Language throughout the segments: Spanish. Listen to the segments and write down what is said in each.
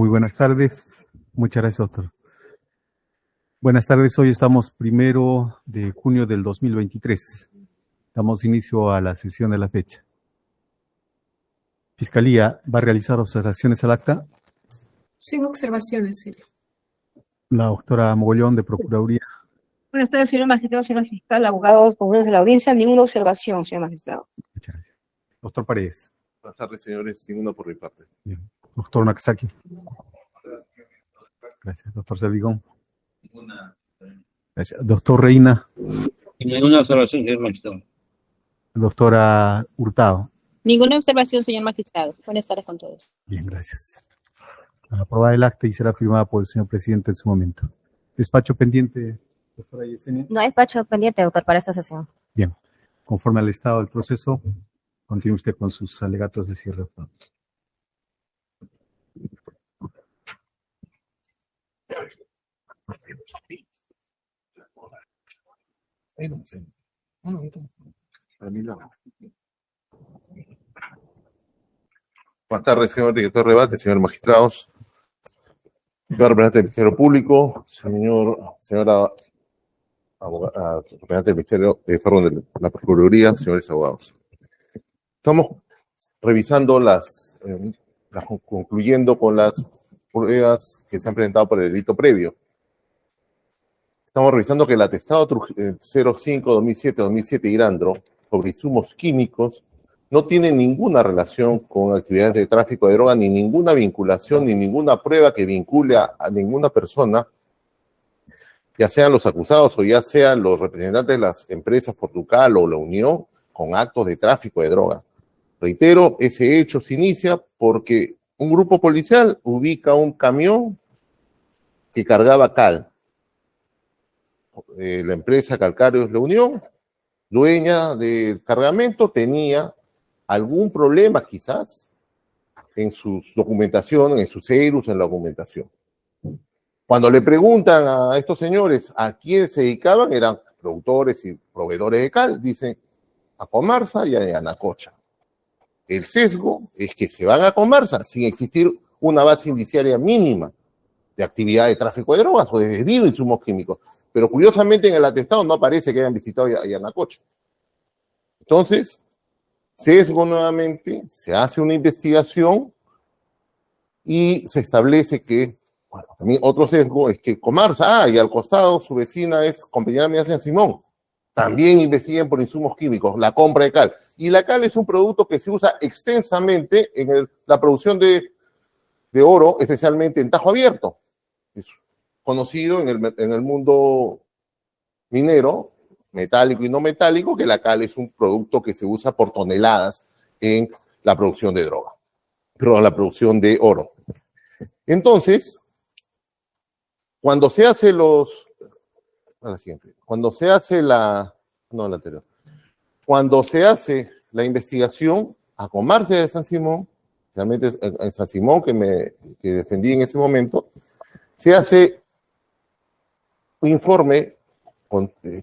Muy buenas tardes. Muchas gracias, doctor. Buenas tardes. Hoy estamos 1 de junio del 2023. Damos inicio a la sesión de la fecha. Fiscalía va a realizar observaciones al acta. Sin observaciones, señor. La doctora Mogollón, de Procuraduría. Buenas tardes, señor magistrado, señor fiscal, abogados, compañeros de la audiencia. Ninguna observación, señor magistrado. Muchas gracias. Doctor Paredes. Buenas tardes, señores. Ninguno por mi parte. Bien. Doctor Nakazaki. Gracias. Doctor Servigón. Gracias. Doctor Reina. Ninguna observación, señor magistrado. Doctora Hurtado. Ninguna observación, señor magistrado. Buenas tardes con todos. Bien, gracias. Para aprobar el acta y será firmada por el señor presidente en su momento. Despacho pendiente, doctora Yesenia. No hay despacho pendiente, doctor, para esta sesión. Bien. Conforme al estado del proceso, continúe usted con sus alegatos de cierre. Buenas tardes, señor director de debate, señores magistrados, señor representante del Ministerio Público, señora representante del Ministerio, de la Procuraduría, señores abogados. Estamos revisando concluyendo con las pruebas que se han presentado por el delito previo. Estamos revisando que el atestado 05-2007-2007 Irandro sobre insumos químicos no tiene ninguna relación con actividades de tráfico de droga, ni ninguna vinculación, ni ninguna prueba que vincule a ninguna persona, ya sean los acusados o ya sean los representantes de las empresas Portugal o la Unión, con actos de tráfico de droga. Reitero, ese hecho se inicia porque un grupo policial ubica un camión que cargaba cal. La empresa Calcáreos La Unión, dueña del cargamento, tenía algún problema quizás en su documentación, en sus ERUs, en la documentación. Cuando le preguntan a estos señores a quién se dedicaban, eran productores y proveedores de cal, dicen a Comarsa y a Anacocha. El sesgo es que se van a Comarsa sin existir una base indiciaria mínima de actividad de tráfico de drogas o de desvío de insumos químicos. Pero curiosamente en el atestado no aparece que hayan visitado a Yanacocha. Entonces, sesgo nuevamente, se hace una investigación y se establece que, bueno, también otro sesgo es que Comarsa, y al costado su vecina es Compañía Minera San Simón, también investiguen por insumos químicos, la compra de cal. Y la cal es un producto que se usa extensamente en la producción de oro, especialmente en tajo abierto. Es conocido en el mundo minero, metálico y no metálico, que la cal es un producto que se usa por toneladas en la producción de droga, perdón, la producción de oro. Entonces, cuando se hace cuando se hace la investigación a Comarsa de San Simón, realmente en San Simón que defendí en ese momento, se hace un informe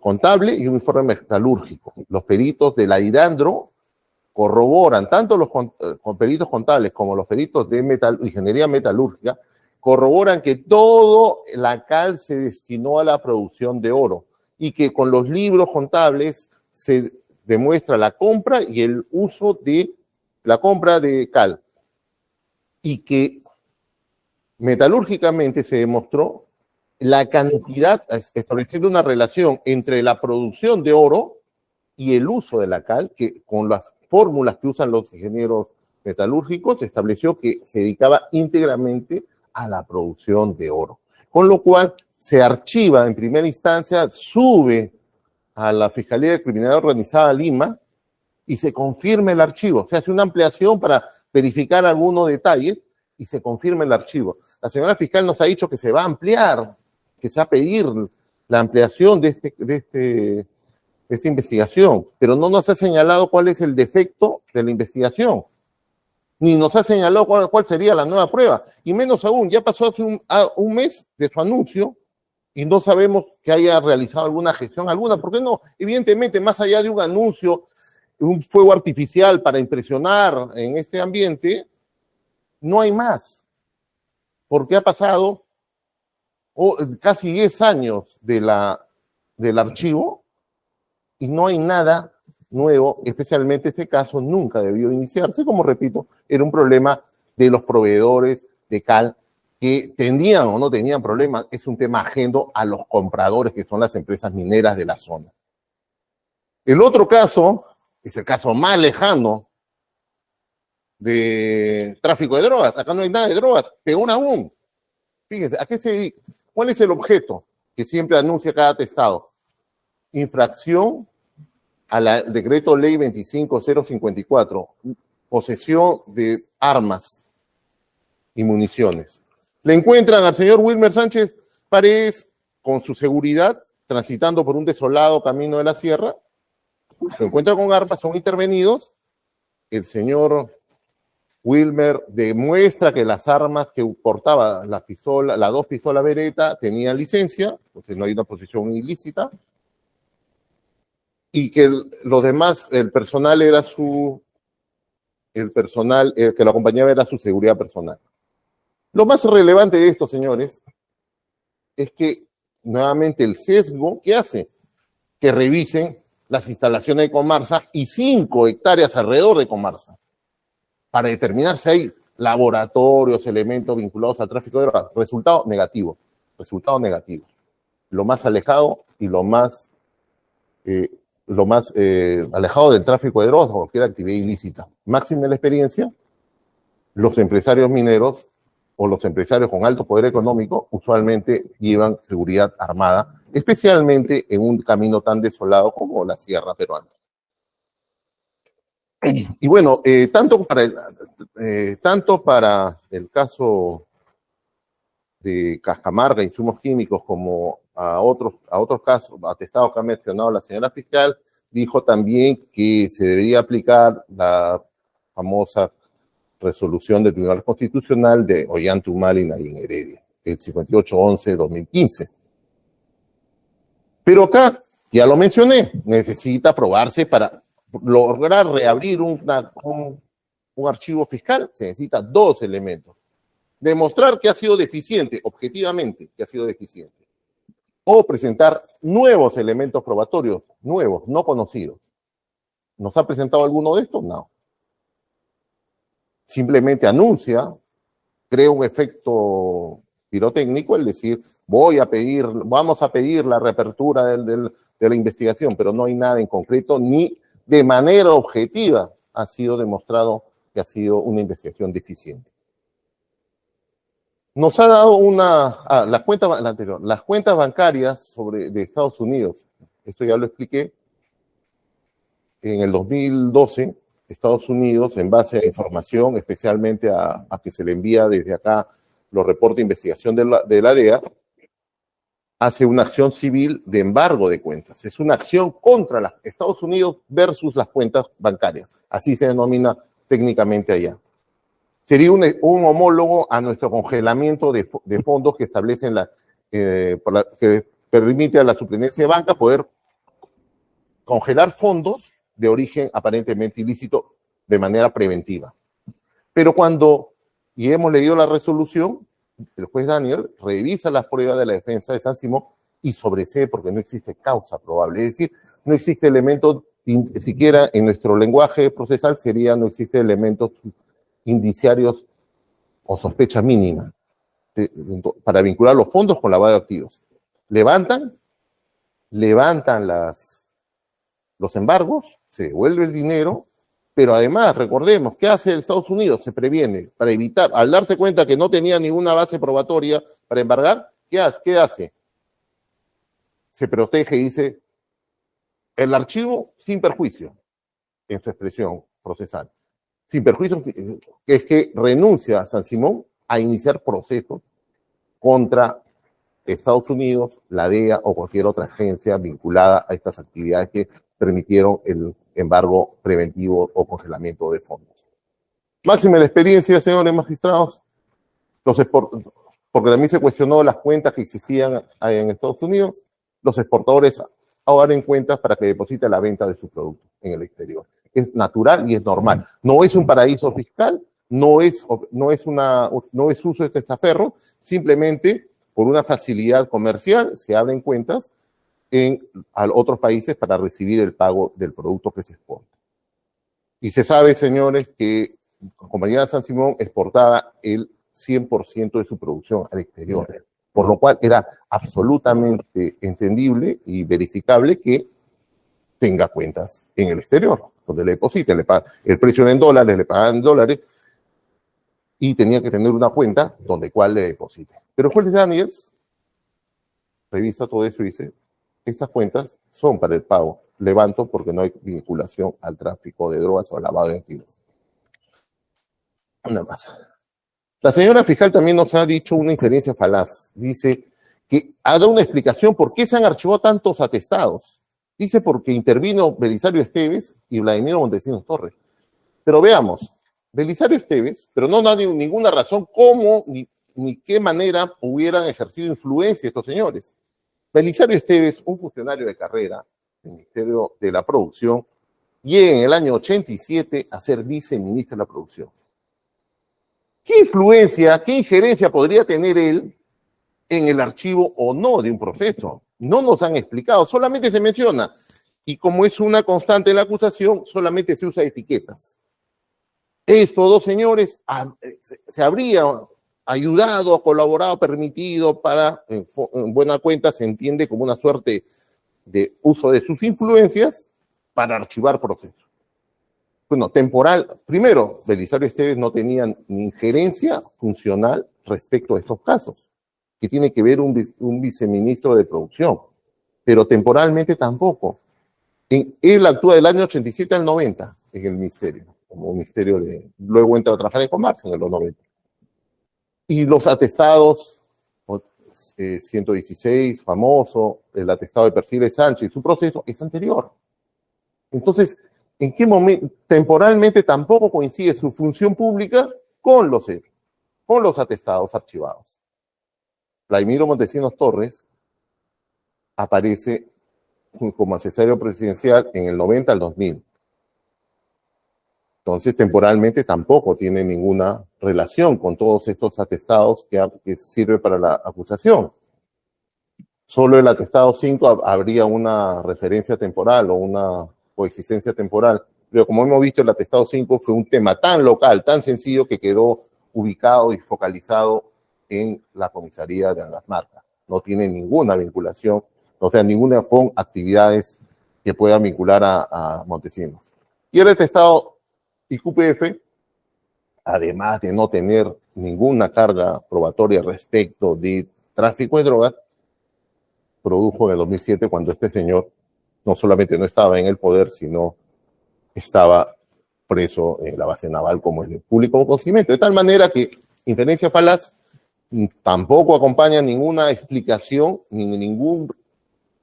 contable y un informe metalúrgico. Los peritos de la Irandro corroboran, tanto los peritos contables como los peritos de ingeniería metalúrgica, corroboran que todo la cal se destinó a la producción de oro y que con los libros contables se demuestra la compra y el uso de la compra de cal. Y que metalúrgicamente se demostró la cantidad, estableciendo una relación entre la producción de oro y el uso de la cal, que con las fórmulas que usan los ingenieros metalúrgicos se estableció que se dedicaba íntegramente a la producción de oro. Con lo cual se archiva en primera instancia, sube a la Fiscalía de Criminalidad Organizada Lima y se confirma el archivo. Se hace una ampliación para verificar algunos detalles y se confirma el archivo. La señora fiscal nos ha dicho que se va a ampliar, que se va a pedir la ampliación de esta investigación, pero no nos ha señalado cuál es el defecto de la investigación, ni nos ha señalado cuál sería la nueva prueba, y menos aún, ya pasó hace un mes de su anuncio y no sabemos que haya realizado alguna gestión alguna. ¿Por qué no? Evidentemente, más allá de un anuncio, un fuego artificial para impresionar en este ambiente, no hay más. porque ha pasado casi 10 años del archivo y no hay nada nuevo, especialmente este caso nunca debió iniciarse, como repito, era un problema de los proveedores de cal que tenían o no tenían problemas, es un tema ajeno a los compradores que son las empresas mineras de la zona. El otro caso es el caso más lejano de tráfico de drogas. Acá no hay nada de drogas, peor aún. Fíjense, ¿a qué se dedica? ¿Cuál es el objeto que siempre anuncia cada atestado? Infracción al decreto ley 25054, posesión de armas y municiones. Le encuentran al señor Wilmer Sánchez Paredes con su seguridad transitando por un desolado camino de la sierra. Lo encuentran con armas, son intervenidos. El señor Wilmer demuestra que las armas que portaba las dos pistolas Beretta tenían licencia, entonces no hay una posesión ilícita, y que los demás, el personal que lo acompañaba era su seguridad personal. Lo más relevante de esto, señores, es que nuevamente el sesgo, ¿qué hace? Que revisen las instalaciones de Comarsa y 5 hectáreas alrededor de Comarsa, para determinar si hay laboratorios, elementos vinculados al tráfico de drogas. Resultado negativo. Lo más alejado y lo más alejado del tráfico de drogas o cualquier actividad ilícita. Máxima la experiencia, los empresarios mineros o los empresarios con alto poder económico usualmente llevan seguridad armada, especialmente en un camino tan desolado como la sierra peruana. Y bueno, tanto para el caso de Cajamarca, insumos químicos, como a otros casos, atestados que ha mencionado la señora fiscal, dijo también que se debería aplicar la famosa resolución del Tribunal Constitucional de Ollantaytambo y Nayin Heredia, el 5811-2015. Pero acá, ya lo mencioné, necesita aprobarse para lograr reabrir un archivo fiscal. Se necesitan 2 elementos. Demostrar que ha sido deficiente, objetivamente que ha sido deficiente, o presentar nuevos elementos probatorios, nuevos, no conocidos. ¿Nos ha presentado alguno de estos? No. Simplemente anuncia, crea un efecto pirotécnico, el decir, vamos a pedir la reapertura de la investigación, pero no hay nada en concreto, ni de manera objetiva ha sido demostrado que ha sido una investigación deficiente. Nos ha dado las cuentas bancarias de Estados Unidos. Esto ya lo expliqué. En el 2012, Estados Unidos, en base a información, especialmente a que se le envía desde acá los reportes de investigación de la DEA, hace una acción civil de embargo de cuentas. Es una acción contra Estados Unidos versus las cuentas bancarias. Así se denomina técnicamente allá. Sería un homólogo a nuestro congelamiento de fondos que establecen que permite a la superintendencia de banca poder congelar fondos de origen aparentemente ilícito de manera preventiva. Pero y hemos leído la resolución, el juez Daniel revisa las pruebas de la defensa de San Simón y sobresee porque no existe causa probable. Es decir, no existe elemento, siquiera en nuestro lenguaje procesal no existe elementos indiciarios o sospecha mínima para vincular los fondos con lavado de activos. Levantan los embargos, se devuelve el dinero, pero además, recordemos, ¿qué hace el Estados Unidos? Se previene para evitar, al darse cuenta que no tenía ninguna base probatoria para embargar, ¿qué hace? Se protege y dice, el archivo sin perjuicio, en su expresión procesal. Sin perjuicio, es que renuncia a San Simón a iniciar procesos contra Estados Unidos, la DEA o cualquier otra agencia vinculada a estas actividades que permitieron el embargo preventivo o congelamiento de fondos. Máxima la experiencia, señores magistrados, porque también se cuestionó las cuentas que existían en Estados Unidos, los exportadores abren cuentas para que deposite la venta de sus productos en el exterior. Es natural y es normal. No es un paraíso fiscal, no es uso de testaferro, simplemente por una facilidad comercial se abren cuentas a otros países para recibir el pago del producto que se exporta. Y se sabe, señores, que la compañía San Simón exportaba el 100% de su producción al exterior, por lo cual era absolutamente entendible y verificable que tenga cuentas en el exterior, donde le depositen, el precio era en dólares, le pagan en dólares, y tenía que tener una cuenta donde cual le deposite. Pero el juez Daniels revisa todo eso y dice, estas cuentas son para el pago, levanto porque no hay vinculación al tráfico de drogas o al lavado de activos. Una más. La señora fiscal también nos ha dicho una inferencia falaz. Dice que ha dado una explicación por qué se han archivado tantos atestados. Dice porque intervino Belisario Esteves y Vladimiro Montesinos Torres. Pero veamos, Belisario Esteves, pero no da ninguna razón cómo ni qué manera hubieran ejercido influencia estos señores. Belisario Esteves, un funcionario de carrera del Ministerio de la Producción, llega en el año 87 a ser viceministro de la Producción. ¿Qué influencia, qué injerencia podría tener él en el archivo o no de un proceso? No nos han explicado, solamente se menciona. Y como es una constante en la acusación, solamente se usa etiquetas. Estos dos señores se habrían ayudado, colaborado, permitido para, en buena cuenta, se entiende como una suerte de uso de sus influencias para archivar procesos. Bueno, temporal, primero, Belisario Esteves no tenía ni injerencia funcional respecto a estos casos, que tiene que ver un viceministro de producción, pero temporalmente tampoco. Él actúa del año 87 al 90 en el ministerio, como ministerio luego entra a trabajar en Comercio en los 90. Y los atestados, 116, famoso, el atestado de Perciles Sánchez, su proceso es anterior. Entonces, ¿en qué momento? Temporalmente tampoco coincide su función pública con los atestados archivados. Vladimiro Montesinos Torres aparece como asesorio presidencial en el 90 al 2000. Entonces, temporalmente tampoco tiene ninguna relación con todos estos atestados que sirve para la acusación. Solo el atestado 5 habría una referencia temporal o una coexistencia temporal. Pero como hemos visto, el atestado 5 fue un tema tan local, tan sencillo, que quedó ubicado y focalizado en la comisaría de Angasmarca. No tiene ninguna vinculación, o sea, ninguna con actividades que puedan vincular a Montesinos. Y el atestado IQPF, además de no tener ninguna carga probatoria respecto de tráfico de drogas, produjo en el 2007 cuando este señor no solamente no estaba en el poder, sino estaba preso en la base naval, como es de público conocimiento. De tal manera que inferencia falaz tampoco acompaña ninguna explicación ni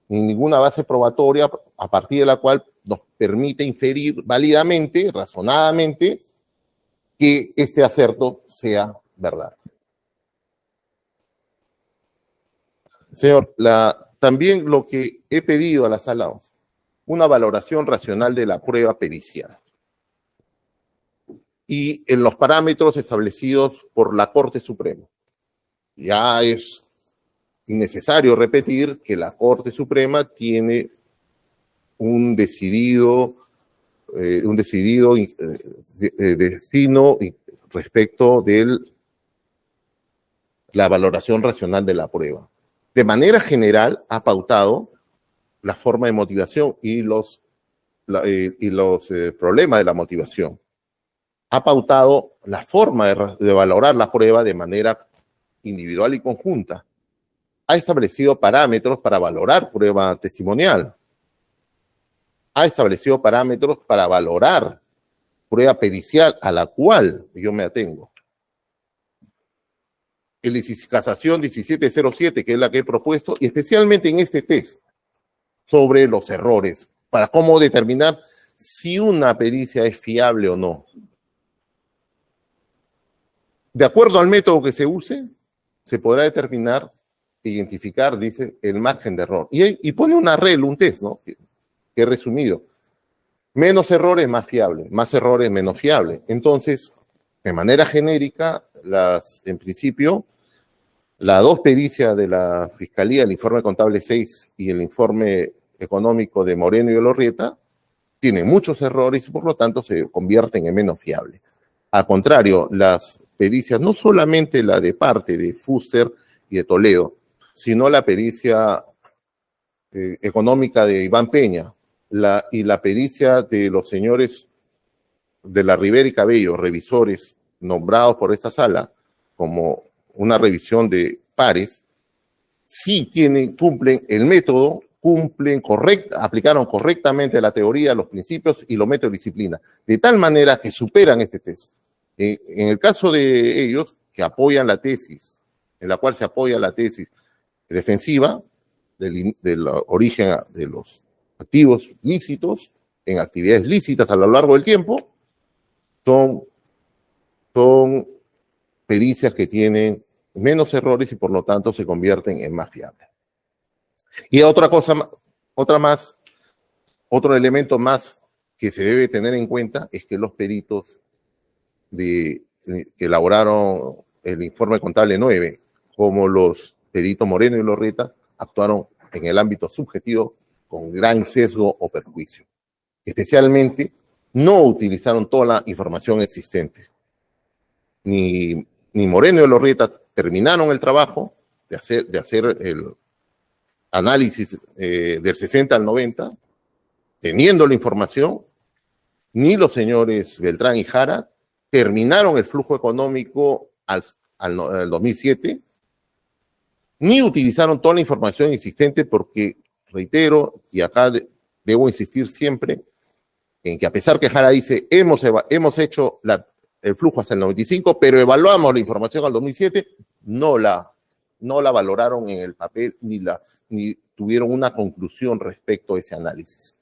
ninguna base probatoria a partir de la cual nos permite inferir válidamente, razonadamente, que este acerto sea verdad. Señor, también lo que he pedido a la sala, una valoración racional de la prueba pericial y en los parámetros establecidos por la Corte Suprema. Ya es innecesario repetir que la Corte Suprema tiene un decidido destino respecto de la valoración racional de la prueba. De manera general, ha pautado la forma de motivación y los problemas de la motivación. Ha pautado la forma de valorar la prueba de manera individual y conjunta. Ha establecido parámetros para valorar prueba testimonial. Ha establecido parámetros para valorar prueba pericial a la cual yo me atengo. El casación 1707, que es la que he propuesto, y especialmente en este test sobre los errores, para cómo determinar si una pericia es fiable o no. De acuerdo al método que se use, se podrá determinar, identificar, dice, el margen de error. Y pone una regla, un test, ¿no? Que he resumido. Menos errores, más fiable. Más errores, menos fiable. Entonces, de manera genérica, en principio, las dos pericias de la Fiscalía, el informe contable 6 y el informe económico de Moreno y Olorrieta, tienen muchos errores y por lo tanto se convierten en menos fiables. Al contrario, las pericias, no solamente la de parte de Fuster y de Toledo, sino la pericia económica de Iván Peña y la pericia de los señores de la Rivera y Cabello, revisores nombrados por esta sala como una revisión de pares, sí cumplen el método, aplicaron correctamente la teoría, los principios y los métodos de disciplina, de tal manera que superan este test. En el caso de ellos, que apoyan la tesis, en la cual se apoya la tesis defensiva del origen de los activos lícitos en actividades lícitas a lo largo del tiempo, son pericias que tienen menos errores y por lo tanto se convierten en más fiables. Y otro elemento más que se debe tener en cuenta es que los peritos que elaboraron el informe contable 9, como los peritos Moreno y Olorrieta, actuaron en el ámbito subjetivo con gran sesgo o perjuicio. Especialmente, no utilizaron toda la información existente. Ni Moreno y Olorrieta terminaron el trabajo de hacer el análisis del 60 al 90, teniendo la información, ni los señores Beltrán y Jara terminaron el flujo económico al 2007, ni utilizaron toda la información existente porque, reitero, y acá debo insistir siempre, en que a pesar que Jara dice, hemos hecho el flujo hasta el 95, pero evaluamos la información al 2007, no la valoraron en el papel ni tuvieron una conclusión respecto a ese análisis.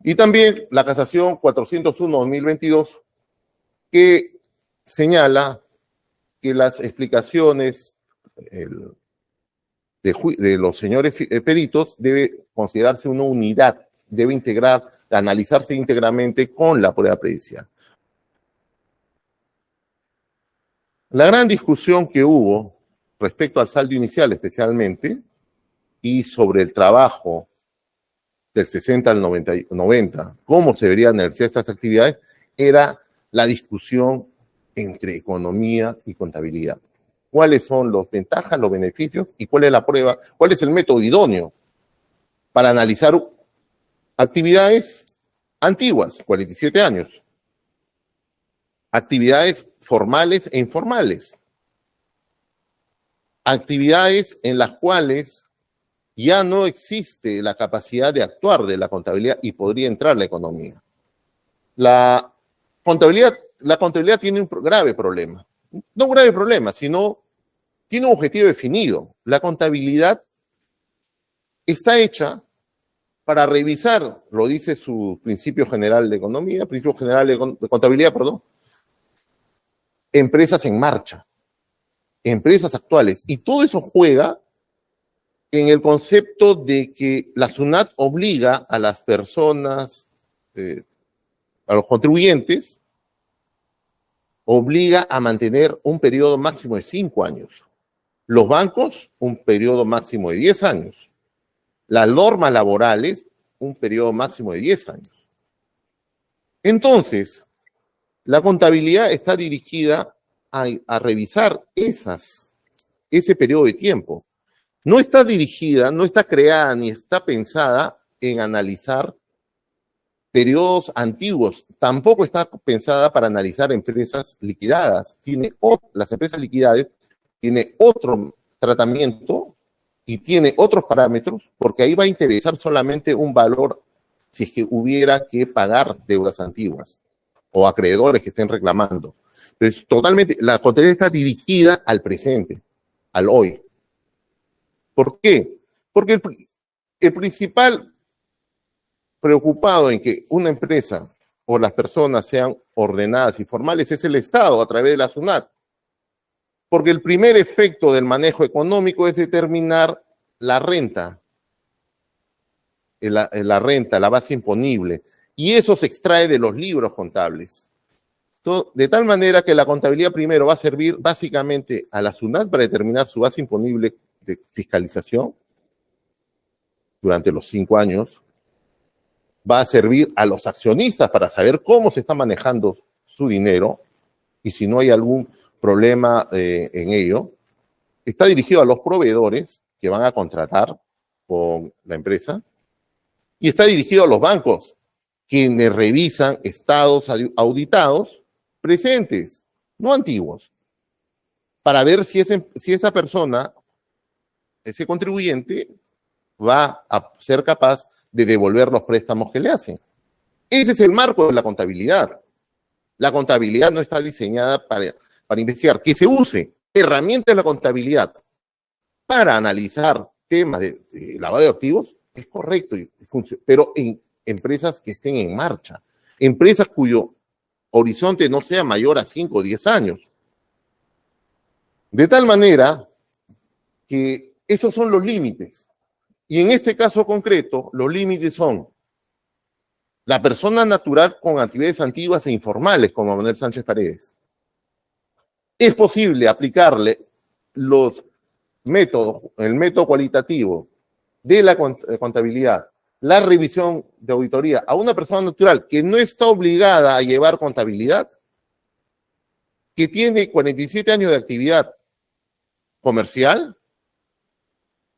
Y también la casación 401-2022, que señala que las explicaciones de los señores peritos debe considerarse una unidad, debe analizarse íntegramente con la prueba pericial. La gran discusión que hubo respecto al saldo inicial especialmente y sobre el trabajo del 60 al 90, cómo se deberían ejercer estas actividades, era la discusión entre economía y contabilidad. ¿Cuáles son las ventajas, los beneficios y cuál es la prueba, cuál es el método idóneo para analizar actividades antiguas, 47 años, actividades formales e informales, actividades en las cuales ya no existe la capacidad de actuar de la contabilidad y podría entrar la economía. La contabilidad tiene un grave problema. No un grave problema, sino tiene un objetivo definido. La contabilidad está hecha para revisar, lo dice su principio general de economía, principio general de contabilidad, perdón, empresas en marcha, empresas actuales. Y todo eso juega en el concepto de que la SUNAT obliga a las personas, a los contribuyentes, obliga a mantener un periodo máximo de 5 años. Los bancos, un periodo máximo de 10 años. Las normas laborales, un periodo máximo de 10 años. Entonces, la contabilidad está dirigida a revisar ese periodo de tiempo. No está dirigida, no está creada ni está pensada en analizar periodos antiguos. Tampoco está pensada para analizar empresas liquidadas. Las empresas liquidadas tienen otro tratamiento y tiene otros parámetros, porque ahí va a interesar solamente un valor si es que hubiera que pagar deudas antiguas o acreedores que estén reclamando. Entonces, totalmente, la contabilidad está dirigida al presente, al hoy. ¿Por qué? Porque el principal preocupado en que una empresa o las personas sean ordenadas y formales es el Estado a través de la SUNAT. Porque el primer efecto del manejo económico es determinar la renta, la base imponible, y eso se extrae de los libros contables. De tal manera que la contabilidad primero va a servir básicamente a la SUNAT para determinar su base imponible de fiscalización durante los 5 años. Va a servir a los accionistas para saber cómo se está manejando su dinero y si no hay algún problema en ello. Está dirigido a los proveedores que van a contratar con la empresa y está dirigido a los bancos, quienes revisan estados auditados presentes, no antiguos, para ver si esa persona, ese contribuyente, va a ser capaz de devolver los préstamos que le hacen. Ese es el marco de la contabilidad. La contabilidad no está diseñada para investigar. Que se use herramientas de la contabilidad para analizar temas de lavado de activos es correcto, pero en empresas que estén en marcha, empresas cuyo horizonte no sea mayor a 5 o 10 años. De tal manera que esos son los límites. Y en este caso concreto, los límites son la persona natural con actividades antiguas e informales, como Manuel Sánchez Paredes. Es posible aplicarle los métodos, el método cualitativo de la contabilidad, la revisión de auditoría a una persona natural que no está obligada a llevar contabilidad, que tiene 47 años de actividad comercial,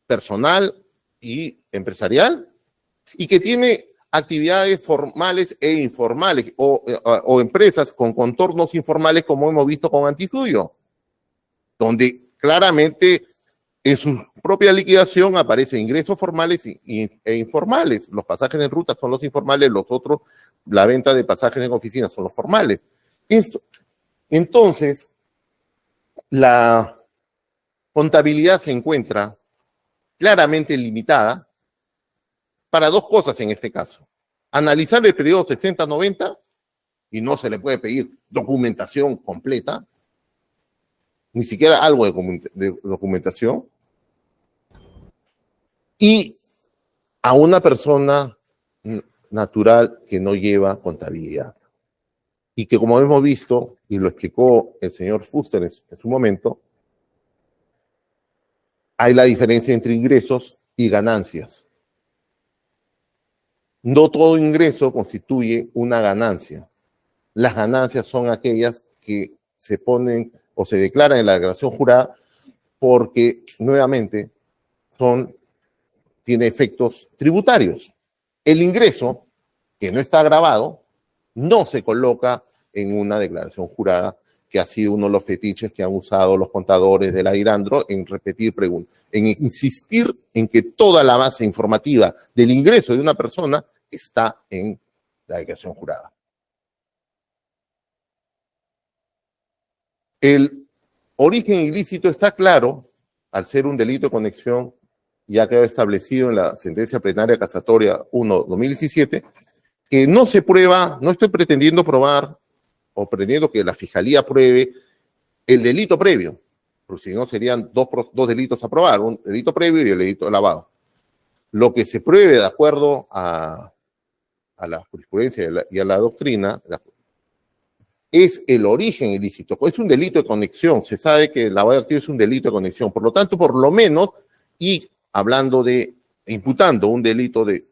personal y empresarial, y que tiene actividades formales e informales o empresas con contornos informales como hemos visto con Antisuyo, donde claramente en su propia liquidación aparecen ingresos formales e informales. Los pasajes en ruta son los informales, los otros, la venta de pasajes en oficina son los formales. Entonces, la contabilidad se encuentra claramente limitada para dos cosas en este caso. Analizar el periodo 60-90 y no se le puede pedir documentación completa, ni siquiera algo de documentación, y a una persona natural que no lleva contabilidad. Y que, como hemos visto, y lo explicó el señor Fuster en su momento, hay la diferencia entre ingresos y ganancias. No todo ingreso constituye una ganancia. Las ganancias son aquellas que se ponen o se declaran en la declaración jurada porque, nuevamente, tiene efectos tributarios. El ingreso, que no está grabado, no se coloca en una declaración jurada, que ha sido uno de los fetiches que han usado los contadores de la IRANDRO en repetir preguntas, en insistir en que toda la base informativa del ingreso de una persona está en la declaración jurada. El origen ilícito está claro, al ser un delito de conexión, ya quedó establecido en la sentencia plenaria casatoria 1/2017, que no se prueba, no estoy pretendiendo probar o pretendiendo que la Fiscalía pruebe el delito previo, porque si no serían dos delitos a probar, un delito previo y el delito de lavado. Lo que se pruebe de acuerdo a la jurisprudencia y a la doctrina es el origen ilícito. Es un delito de conexión. Se sabe que el lavado de activos es un delito de conexión. Por lo tanto, por lo menos, y hablando de, imputando un delito de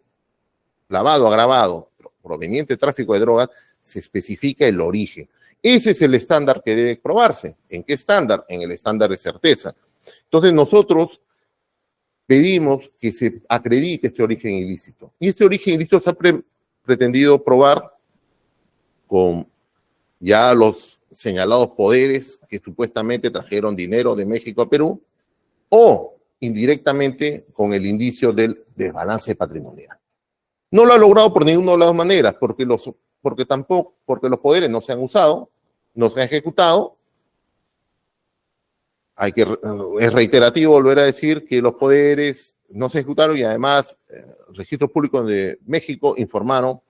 lavado agravado proveniente de tráfico de drogas, se especifica el origen. Ese es el estándar que debe probarse. ¿En qué estándar? En el estándar de certeza. Entonces, nosotros pedimos que se acredite este origen ilícito. Y este origen ilícito se ha pretendido probar con ya los señalados poderes que supuestamente trajeron dinero de México a Perú, o indirectamente con el indicio del desbalance patrimonial. No lo ha logrado por ninguna de las maneras, porque los poderes no se han usado, no se han ejecutado. Es reiterativo volver a decir que los poderes no se ejecutaron y además registros públicos de México informaron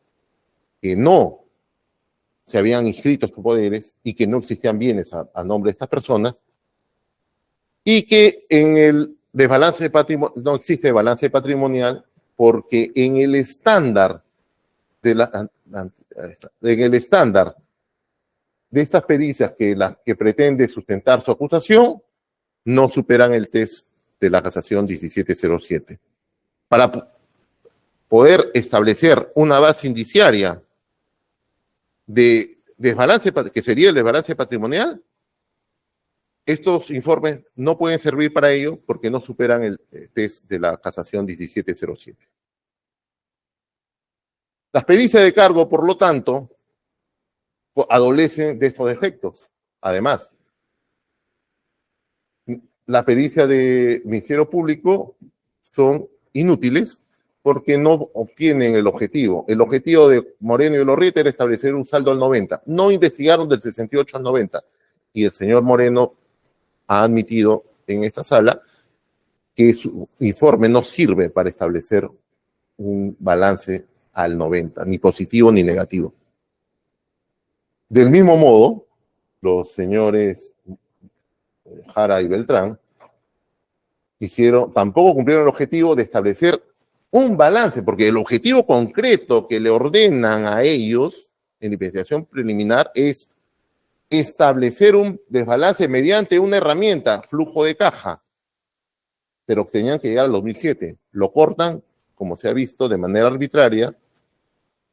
que no se habían inscrito estos poderes y que no existían bienes a nombre de estas personas y que en el desbalance patrimonial no existe balance patrimonial porque en el estándar de estas pericias que pretende sustentar su acusación no superan el test de la casación 1707. Para poder establecer una base indiciaria de desbalance, que sería el desbalance patrimonial, estos informes no pueden servir para ello porque no superan el test de la casación 1707. Las pericias de cargo, por lo tanto, adolecen de estos defectos. Además, la pericia de Ministerio Público son inútiles porque no obtienen el objetivo. El objetivo de Moreno y Elorrieta era establecer un saldo al 90. No investigaron del 68 al 90. Y el señor Moreno ha admitido en esta sala que su informe no sirve para establecer un balance al 90, ni positivo ni negativo. Del mismo modo, los señores Jara y Beltrán tampoco cumplieron el objetivo de establecer un balance, porque el objetivo concreto que le ordenan a ellos en investigación preliminar es establecer un desbalance mediante una herramienta, flujo de caja, pero tenían que llegar al 2007. Lo cortan, como se ha visto, de manera arbitraria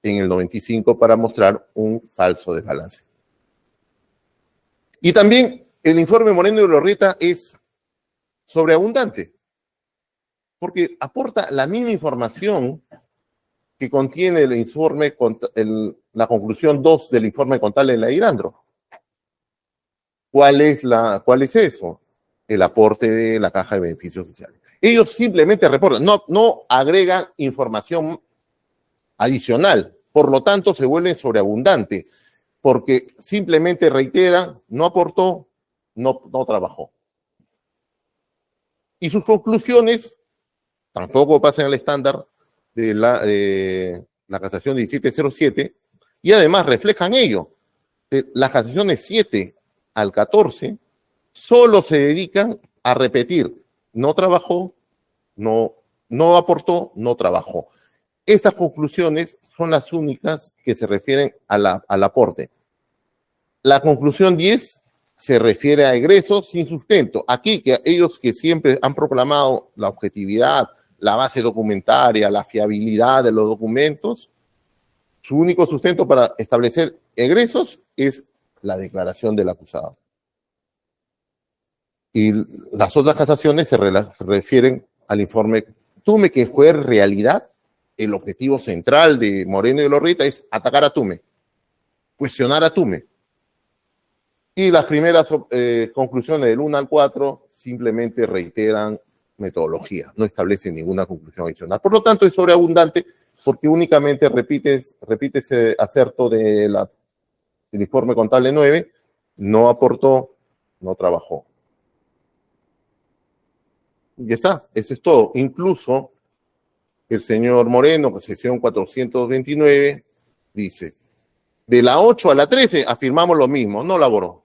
en el 95 para mostrar un falso desbalance. Y también el informe Moreno y Elorrieta es sobreabundante, porque aporta la misma información que contiene el informe, la conclusión 2 del informe contable de la Irandro. ¿Cuál es eso? El aporte de la caja de beneficios sociales. Ellos simplemente reportan, no agregan información adicional, por lo tanto se vuelve sobreabundante, porque simplemente reiteran, no aportó, no trabajó. Y sus conclusiones tampoco pasan al estándar de la casación 1707, y además reflejan ello. Las casaciones 7 al 14 solo se dedican a repetir, no trabajó, no aportó, no trabajó. Estas conclusiones son las únicas que se refieren al aporte. La conclusión 10 se refiere a egresos sin sustento. Aquí, que ellos que siempre han proclamado la objetividad, la base documentaria, la fiabilidad de los documentos, su único sustento para establecer egresos es la declaración del acusado. Y las otras casaciones se refieren al informe Tume, que fue en realidad el objetivo central de Moreno y Elorrieta, es atacar a Tume, cuestionar a Tume. Y las primeras conclusiones del 1 al 4 simplemente reiteran metodología, no establecen ninguna conclusión adicional. Por lo tanto, es sobreabundante porque únicamente repite ese acerto del informe contable 9, no aportó, no trabajó. Y ya está, eso es todo. Incluso el señor Moreno, sesión 429, dice, de la 8 a la 13 afirmamos lo mismo, no laboró.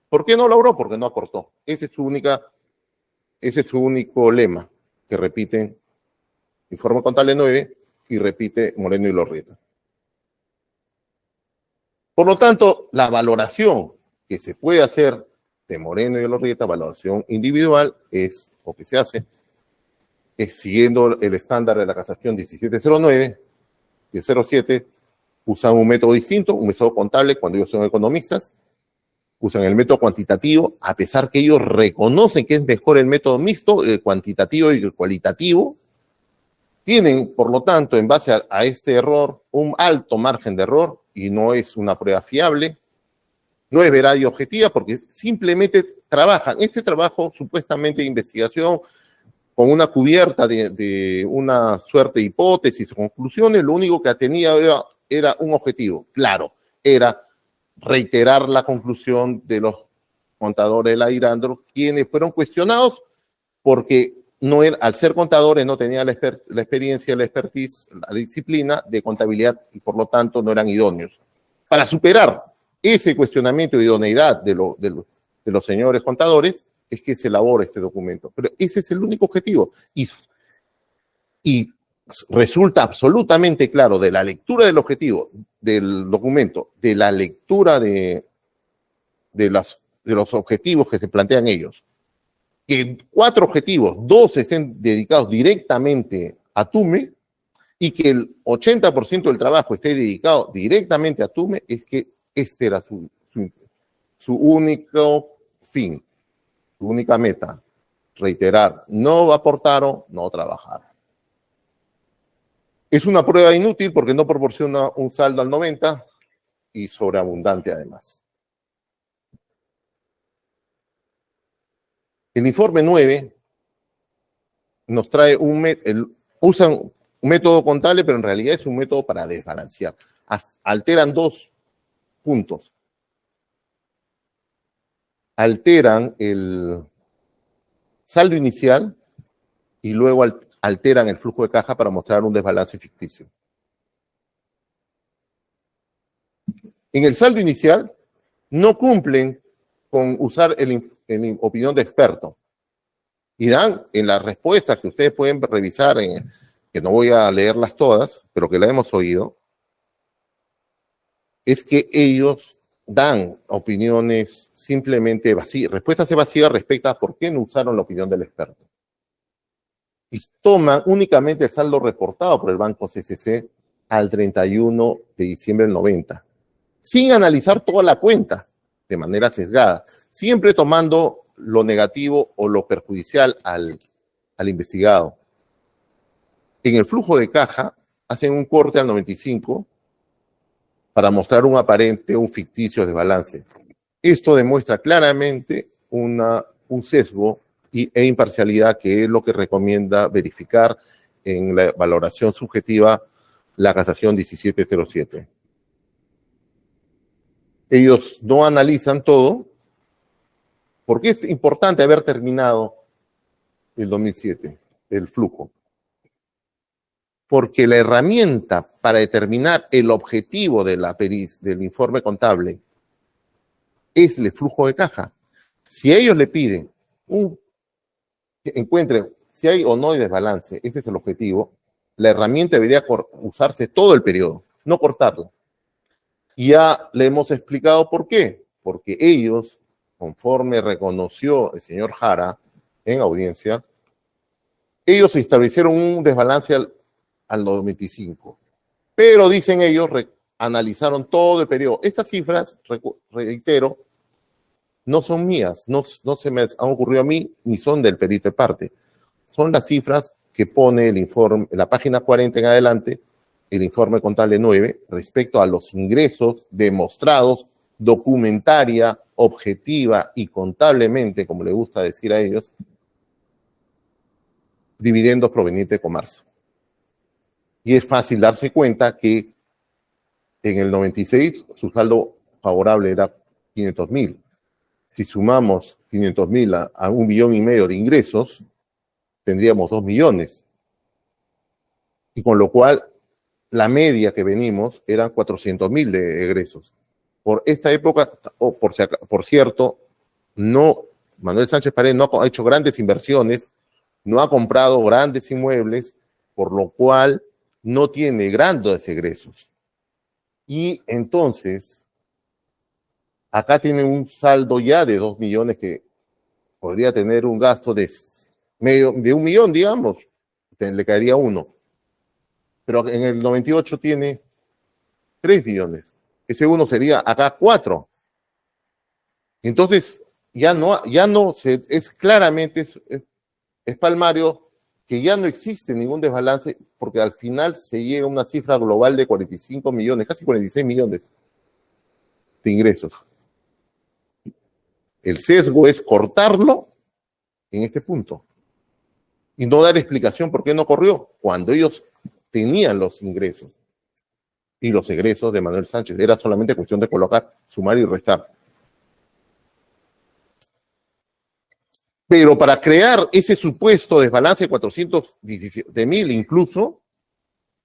¿Por qué no laboró? Porque no aportó. Ese es su único lema que repiten informe contable 9 y repite Moreno y Elorrieta. Por lo tanto, la valoración que se puede hacer de Moreno y Elorrieta, valoración individual, o que se hace, es siguiendo el estándar de la casación 1709 y 07, usan un método distinto, un método contable cuando ellos son economistas, usan el método cuantitativo, a pesar que ellos reconocen que es mejor el método mixto, el cuantitativo y el cualitativo, tienen, por lo tanto, en base a este error, un alto margen de error, y no es una prueba fiable, no es veraz y objetiva, porque simplemente trabajan este trabajo supuestamente de investigación con una cubierta de una suerte de hipótesis o conclusiones, lo único que tenía era un objetivo, claro, era reiterar la conclusión de los contadores de la Irandro, quienes fueron cuestionados porque al ser contadores no tenían la experiencia, la expertise, la disciplina de contabilidad y por lo tanto no eran idóneos. Para superar ese cuestionamiento de idoneidad de los señores contadores es que se elabora este documento. Pero ese es el único objetivo. Y resulta absolutamente claro de la lectura del objetivo del documento, de la lectura de de los objetivos que se plantean ellos. Que 4 objetivos, 2 estén dedicados directamente a TUME y que el 80% del trabajo esté dedicado directamente a TUME, es que este era su único fin, su única meta. Reiterar, no aportaron, no trabajaron. Es una prueba inútil porque no proporciona un saldo al 90 y sobreabundante además. El informe 9 nos trae usan un método contable, pero en realidad es un método para desbalancear. Alteran 2 puntos. Alteran el saldo inicial y luego alteran el flujo de caja para mostrar un desbalance ficticio. En el saldo inicial no cumplen con usar el opinión de experto. Y dan en las respuestas que ustedes pueden revisar, que no voy a leerlas todas, pero que la hemos oído, es que ellos dan opiniones simplemente vacías, respuestas vacías respecto a por qué no usaron la opinión del experto. Y toman únicamente el saldo reportado por el Banco CCC al 31 de diciembre del 90, sin analizar toda la cuenta de manera sesgada, siempre tomando lo negativo o lo perjudicial al investigado. En el flujo de caja hacen un corte al 95 para mostrar un ficticio desbalance. Esto demuestra claramente un sesgo e imparcialidad, que es lo que recomienda verificar en la valoración subjetiva la casación 1707. Ellos no analizan todo. ¿Por qué es importante haber terminado el 2007, el flujo? Porque la herramienta para determinar el objetivo del informe contable es el flujo de caja. Si ellos le piden que encuentren si hay o no hay desbalance, ese es el objetivo, la herramienta debería usarse todo el periodo, no cortarlo. Y ya le hemos explicado por qué. Porque ellos, conforme reconoció el señor Jara en audiencia, ellos establecieron un desbalance al 95. Pero dicen ellos, analizaron todo el periodo. Estas cifras, reitero, no son mías, no se me han ocurrido a mí, ni son del perito de parte. Son las cifras que pone el informe, en la página 40 en adelante, el informe contable 9, respecto a los ingresos demostrados, documentaria, objetiva y contablemente, como le gusta decir a ellos, dividendos provenientes de Comarsa. Y es fácil darse cuenta que en el 96 su saldo favorable era 500.000. Si sumamos 500.000 a 1,5 millones de ingresos, tendríamos 2 millones. Y con lo cual, la media que venimos eran 400.000 de egresos. Por esta época, por cierto, Manuel Sánchez Paredes no ha hecho grandes inversiones, no ha comprado grandes inmuebles, por lo cual no tiene grandes egresos. Y entonces, acá tiene un saldo ya de 2 millones que podría tener un gasto de 1 millón, digamos, le caería 1. Pero en el 98 tiene 3 millones. Ese 1 sería acá 4. Entonces, es claramente, es palmario que ya no existe ningún desbalance, porque al final se llega a una cifra global de 45 millones, casi 46 millones de ingresos. El sesgo es cortarlo en este punto y no dar explicación por qué no corrió, cuando ellos tenían los ingresos y los egresos de Manuel Sánchez. Era solamente cuestión de colocar, sumar y restar. Pero para crear ese supuesto desbalance de 417.000 incluso,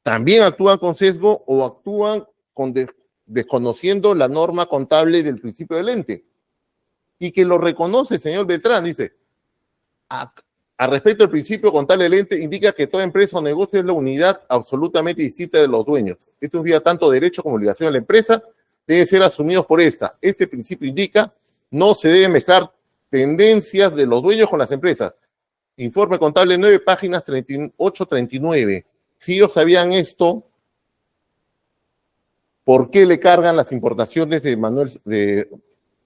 también actúan con sesgo o actúan desconociendo la norma contable del principio del ente. Y que lo reconoce el señor Beltrán, dice, a respecto del principio contable del ente, indica que toda empresa o negocio es la unidad absolutamente distinta de los dueños. Esto implica tanto derecho como obligación de la empresa, deben ser asumidos por esta. Este principio indica No se debe mezclar tendencias de los dueños con las empresas. Informe contable 9 páginas 38-39. Si ellos sabían esto, ¿por qué le cargan las importaciones de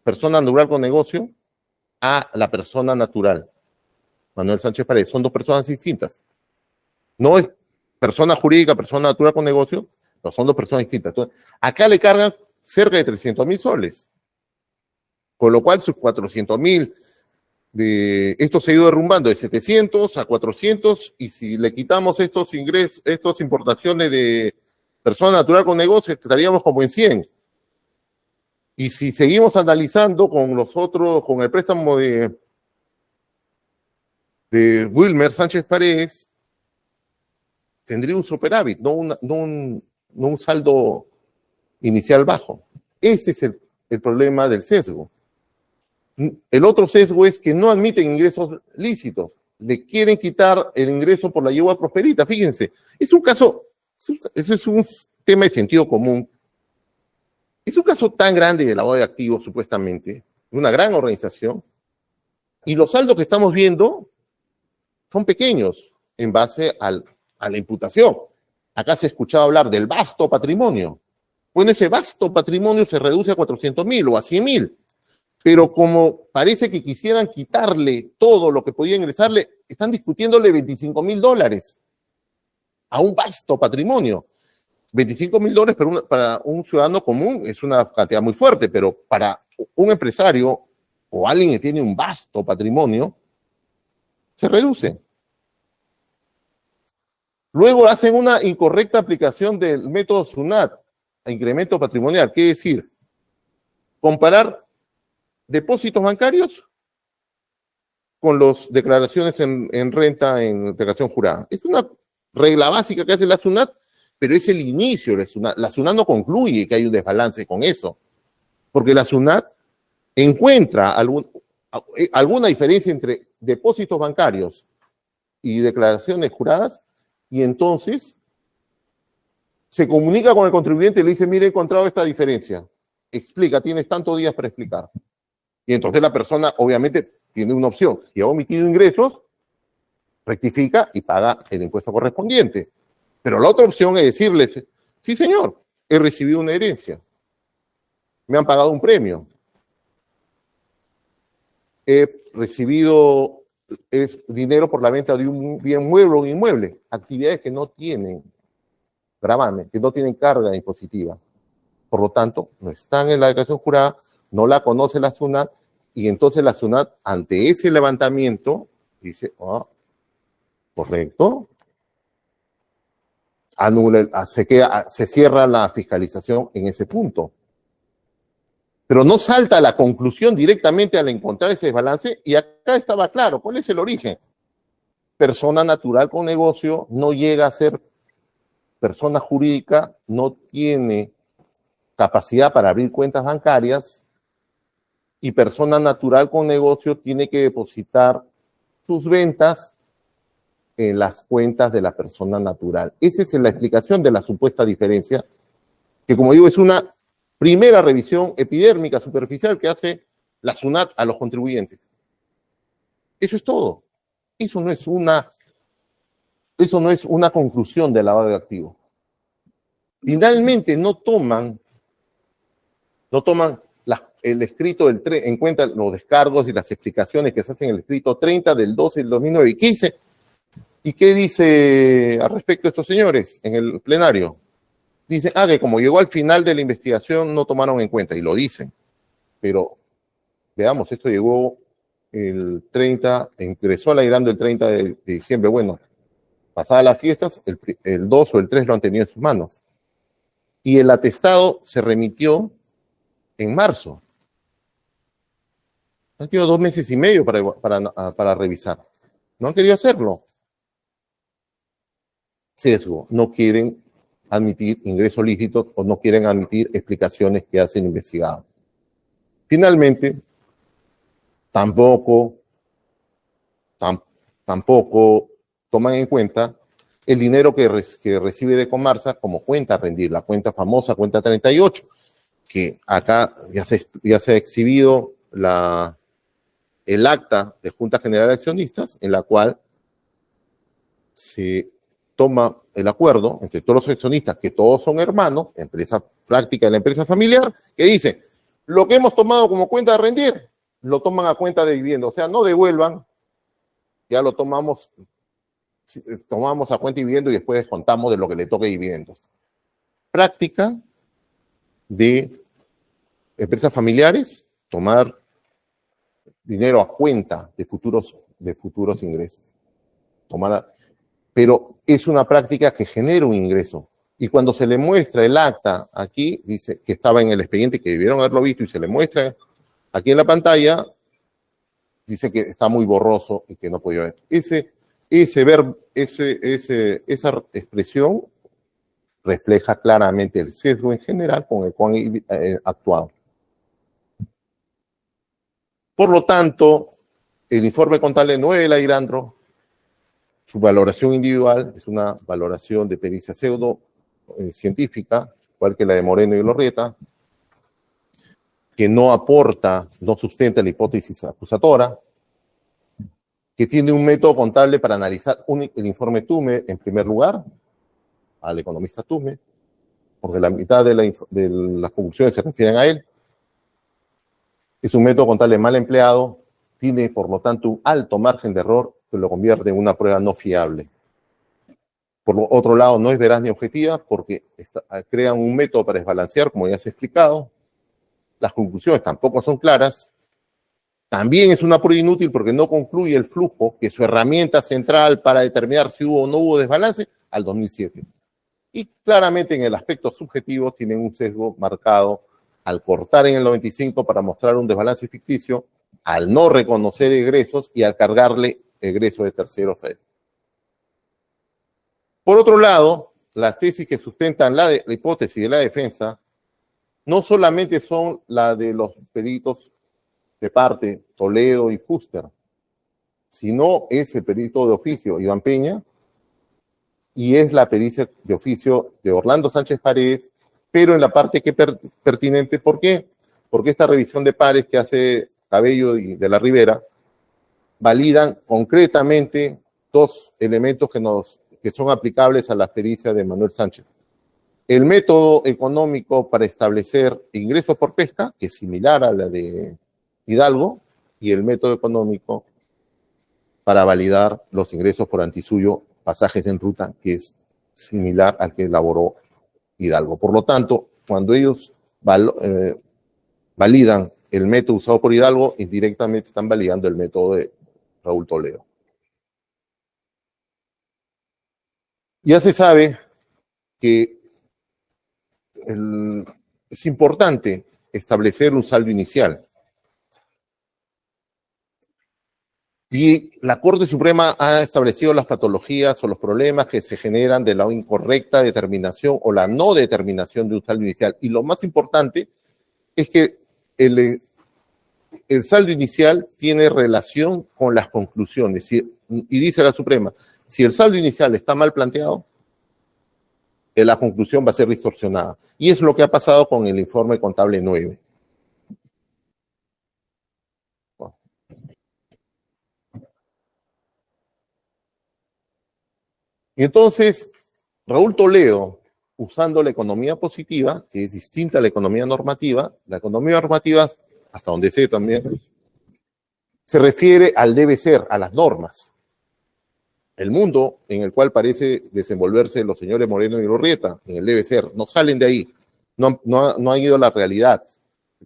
persona natural con negocio a la persona natural? Manuel Sánchez Paredes, son dos personas distintas. No es persona jurídica, persona natural con negocio, no, son dos personas distintas. Entonces, acá le cargan cerca de 300.000 soles. Con lo cual, sus 400.000 esto se ha ido derrumbando de 700 a 400, y si le quitamos estos ingresos, estas importaciones de persona natural con negocio, estaríamos como en 100. Y si seguimos analizando con los otros, con el préstamo de Wilmer Sánchez Paredes, tendría un superávit, no un saldo inicial bajo. Ese es el problema del sesgo. El otro sesgo es que no admiten ingresos lícitos. Le quieren quitar el ingreso por la yegua Prosperita. Fíjense, es un caso, eso es un tema de sentido común. Es un caso tan grande de lavado de activos, supuestamente, de una gran organización, y los saldos que estamos viendo son pequeños en base a la imputación. Acá se escuchaba hablar del vasto patrimonio. Bueno, ese vasto patrimonio se reduce a 400.000 o a 100.000. Pero como parece que quisieran quitarle todo lo que podía ingresarle, están discutiéndole $25.000 a un vasto patrimonio. $25.000 para un ciudadano común es una cantidad muy fuerte, pero para un empresario o alguien que tiene un vasto patrimonio, se reduce. Luego hacen una incorrecta aplicación del método SUNAT, a incremento patrimonial. ¿Qué decir? Comparar depósitos bancarios con las declaraciones en renta en declaración jurada. Es una regla básica que hace la SUNAT, pero es el inicio de la SUNAT. La SUNAT no concluye que hay un desbalance con eso, porque la SUNAT encuentra alguna diferencia entre depósitos bancarios y declaraciones juradas, y entonces se comunica con el contribuyente y le dice: mire, he encontrado esta diferencia. Explica, tienes tantos días para explicar. Y entonces la persona obviamente tiene una opción. Si ha omitido ingresos, rectifica y paga el impuesto correspondiente. Pero la otra opción es decirles: sí, señor, he recibido una herencia, me han pagado un premio, he recibido dinero por la venta de un bien mueble o un inmueble, actividades que no tienen gravamen, que no tienen carga impositiva. Por lo tanto, no están en la declaración jurada, no la conoce la SUNAT, y entonces la SUNAT, ante ese levantamiento, dice: correcto, anula, se cierra la fiscalización en ese punto. Pero no salta a la conclusión directamente al encontrar ese desbalance, y acá estaba claro. ¿Cuál es el origen? Persona natural con negocio no llega a ser persona jurídica, no tiene capacidad para abrir cuentas bancarias, y persona natural con negocio tiene que depositar sus ventas en las cuentas de la persona natural. Esa es la explicación de la supuesta diferencia, que, como digo, es una primera revisión epidérmica superficial que hace la SUNAT a los contribuyentes. Eso es todo. Eso no es una conclusión del lavado de activos. Finalmente no toman el escrito en cuenta los descargos y las explicaciones que se hacen en el escrito 30 del 12 del 2009. ¿Y qué dice al respecto estos señores en el plenario? Dicen que como llegó al final de la investigación no tomaron en cuenta, y lo dicen. Pero veamos, esto llegó el 30, ingresó al airando el 30 de diciembre. Bueno, pasadas las fiestas, el 2 o el 3 lo han tenido en sus manos. Y el atestado se remitió en marzo. Han tenido 2 meses y medio para revisar. No han querido hacerlo. Sesgo. No quieren admitir ingresos lícitos o no quieren admitir explicaciones que hacen investigados. Finalmente, tampoco toman en cuenta el dinero que recibe de Comarsa como cuenta a rendir, la cuenta famosa, cuenta 38, que acá ya se ha exhibido el acta de Junta General de Accionistas, en la cual se toma el acuerdo entre todos los accionistas, que todos son hermanos, empresa práctica de la empresa familiar, que dice, lo que hemos tomado como cuenta de rendir, lo toman a cuenta de dividendo, o sea, no devuelvan, ya lo tomamos a cuenta de dividendo y después descontamos de lo que le toque dividendos. Práctica de empresas familiares, tomar dinero a cuenta de futuros ingresos. Pero es una práctica que genera un ingreso. Y cuando se le muestra el acta aquí, dice que estaba en el expediente, que debieron haberlo visto, y se le muestra aquí en la pantalla, dice que está muy borroso y que no podía ver. Esa expresión refleja claramente el sesgo en general con el cual han actuado. Por lo tanto, el informe contable 9 de la IRANDRO, su valoración individual es una valoración de pericia pseudo científica, igual que la de Moreno y Lorrieta, que no aporta, no sustenta la hipótesis acusatora, que tiene un método contable para analizar el informe TUME en primer lugar, al economista TUME, porque la mitad de las conclusiones se refieren a él. Es un método contable mal empleado, tiene por lo tanto un alto margen de error que lo convierte en una prueba no fiable. Por otro lado, no es veraz ni objetiva porque crean un método para desbalancear, como ya se ha explicado. Las conclusiones tampoco son claras. También es una prueba inútil porque no concluye el flujo, que es su herramienta central para determinar si hubo o no hubo desbalance, al 2007. Y claramente en el aspecto subjetivo tienen un sesgo marcado al cortar en el 95 para mostrar un desbalance ficticio, al no reconocer egresos y al cargarle egresos de terceros a él. Por otro lado, las tesis que sustentan la hipótesis de la defensa no solamente son la de los peritos de parte, Toledo y Fuster, sino es el perito de oficio, Iván Peña, y es la pericia de oficio de Orlando Sánchez Paredes, pero en la parte que pertinente, ¿por qué? Porque esta revisión de pares que hace Cabello y de la Rivera validan concretamente dos elementos que son aplicables a la pericia de Manuel Sánchez. El método económico para establecer ingresos por pesca, que es similar a la de Hidalgo, y el método económico para validar los ingresos por antisuyo, pasajes en ruta, que es similar al que elaboró Hidalgo. Por lo tanto, cuando ellos validan el método usado por Hidalgo, indirectamente están validando el método de Raúl Toledo. Ya se sabe que es importante establecer un saldo inicial. Y la Corte Suprema ha establecido las patologías o los problemas que se generan de la incorrecta determinación o la no determinación de un saldo inicial. Y lo más importante es que el saldo inicial tiene relación con las conclusiones. Y dice la Suprema, si el saldo inicial está mal planteado, la conclusión va a ser distorsionada. Y es lo que ha pasado con el informe contable 9. Y entonces, Raúl Toledo, usando la economía positiva, que es distinta a la economía normativa, hasta donde sé también, se refiere al debe ser, a las normas. El mundo en el cual parece desenvolverse los señores Moreno y Lorrieta, en el debe ser, no salen de ahí, no han ido a la realidad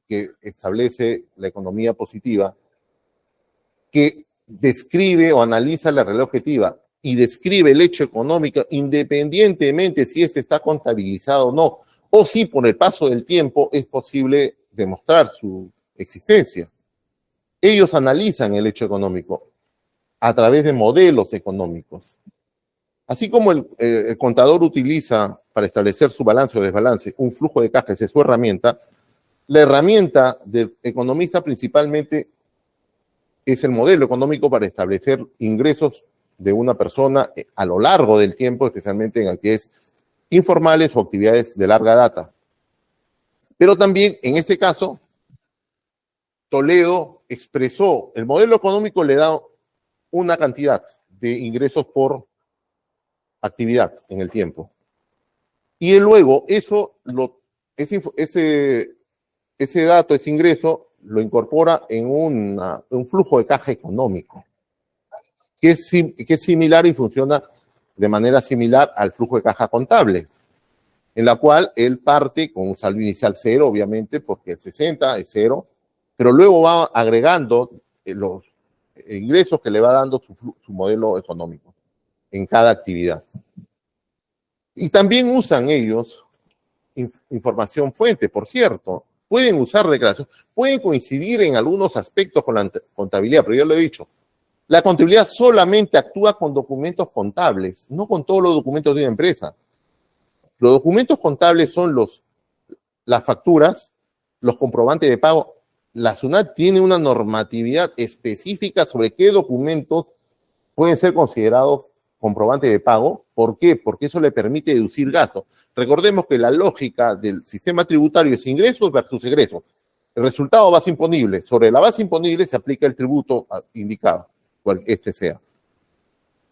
que establece la economía positiva, que describe o analiza la realidad objetiva y describe el hecho económico independientemente si este está contabilizado o no, o si por el paso del tiempo es posible demostrar su existencia. Ellos analizan el hecho económico a través de modelos económicos. Así como el contador utiliza para establecer su balance o desbalance un flujo de caja, esa es su herramienta, la herramienta del economista principalmente es el modelo económico para establecer ingresos de una persona a lo largo del tiempo, especialmente en actividades informales o actividades de larga data. Pero también, en este caso, Toledo expresó, el modelo económico le da una cantidad de ingresos por actividad en el tiempo. Y él luego ese dato, ese ingreso, lo incorpora en un flujo de caja económico, que es similar y funciona de manera similar al flujo de caja contable, en la cual él parte con un saldo inicial cero, obviamente, porque el 60 es cero, pero luego va agregando los ingresos que le va dando su modelo económico en cada actividad. Y también usan ellos información fuente, por cierto. Pueden usar declaración, pueden coincidir en algunos aspectos con la contabilidad, pero yo lo he dicho, la contabilidad solamente actúa con documentos contables, no con todos los documentos de una empresa. Los documentos contables son las facturas, los comprobantes de pago. La SUNAT tiene una normatividad específica sobre qué documentos pueden ser considerados comprobantes de pago. ¿Por qué? Porque eso le permite deducir gastos. Recordemos que la lógica del sistema tributario es ingresos versus egresos. El resultado base imponible. Sobre la base imponible se aplica el tributo indicado, cual este sea.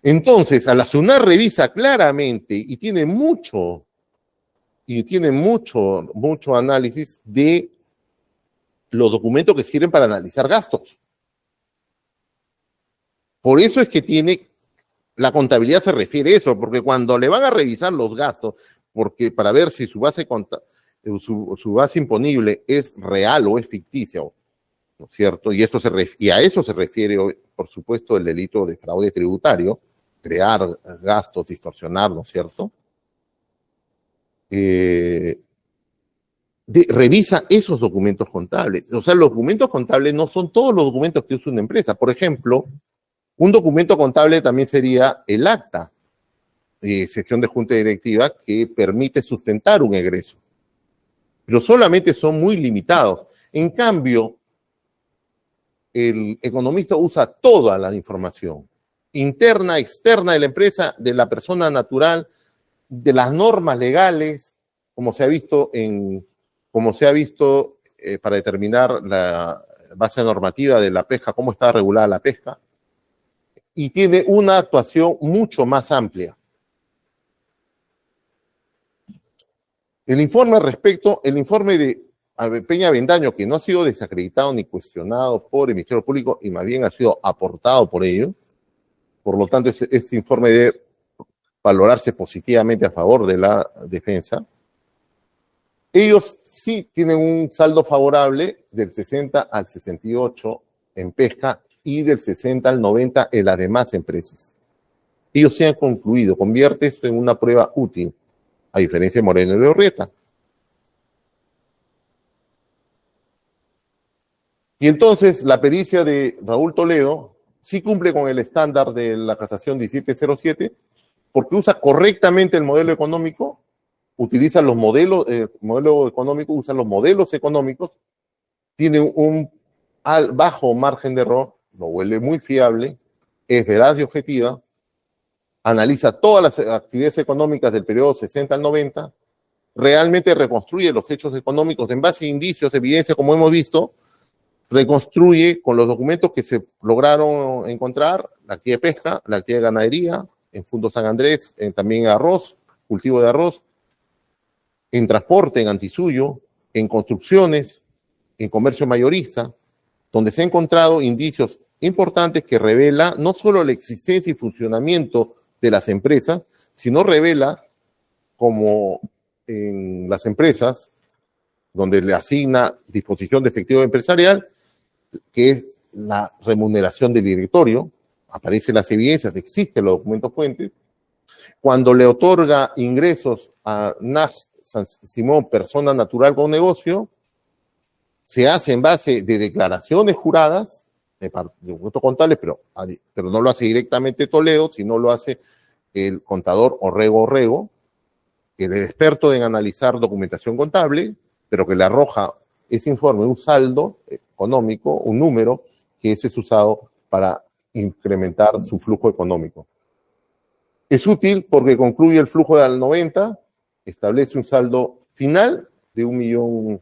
Entonces, a la SUNAT revisa claramente y tiene mucho análisis de los documentos que sirven para analizar gastos. Por eso es que la contabilidad se refiere a eso, porque cuando le van a revisar los gastos, para ver si su base imponible es real o es ficticia, ¿no es cierto? Y a eso se refiere, por supuesto, el delito de fraude tributario, crear gastos, distorsionar, ¿no es cierto? Revisa esos documentos contables. O sea, los documentos contables no son todos los documentos que usa una empresa. Por ejemplo, un documento contable también sería el acta de sesión de junta directiva que permite sustentar un egreso. Pero solamente son muy limitados. En cambio, el economista usa toda la información, interna, externa de la empresa, de la persona natural, de las normas legales, como se ha visto para determinar la base normativa de la pesca, cómo está regulada la pesca, y tiene una actuación mucho más amplia. El informe de Peña Avendaño, que no ha sido desacreditado ni cuestionado por el Ministerio Público, y más bien ha sido aportado por ello, por lo tanto, este informe debe valorarse positivamente a favor de la defensa. Ellos sí tienen un saldo favorable del 60 al 68 en pesca y del 60 al 90 en las demás empresas. Ellos sí han concluido, convierte esto en una prueba útil, a diferencia de Moreno y de Urrieta. Y entonces la pericia de Raúl Toledo sí cumple con el estándar de la casación 1707, porque usa correctamente el modelo económico, utiliza los modelos, modelo económico, usa los modelos económicos, tiene un bajo margen de error, lo vuelve muy fiable, es veraz y objetiva, analiza todas las actividades económicas del periodo 60 al 90, realmente reconstruye los hechos económicos en base a indicios, evidencia, como hemos visto, reconstruye con los documentos que se lograron encontrar, la actividad de pesca, la actividad de ganadería, en Fundo San Andrés, también arroz, cultivo de arroz, en transporte, en Antisuyo, en construcciones, en comercio mayorista, donde se han encontrado indicios importantes que revela no solo la existencia y funcionamiento de las empresas, sino revela como en las empresas, donde le asigna disposición de efectivo empresarial, que es la remuneración del directorio, aparecen las evidencias, existen los documentos fuentes, cuando le otorga ingresos a NAS San Simón, persona natural con negocio, se hace en base de declaraciones juradas, de documentos contables, pero no lo hace directamente Toledo, sino lo hace el contador Orrego, que es el experto en analizar documentación contable, pero que le arroja ese informe, un saldo económico, un número, que ese es usado para incrementar su flujo económico. Es útil porque concluye el flujo del 90, establece un saldo final de 1.000.000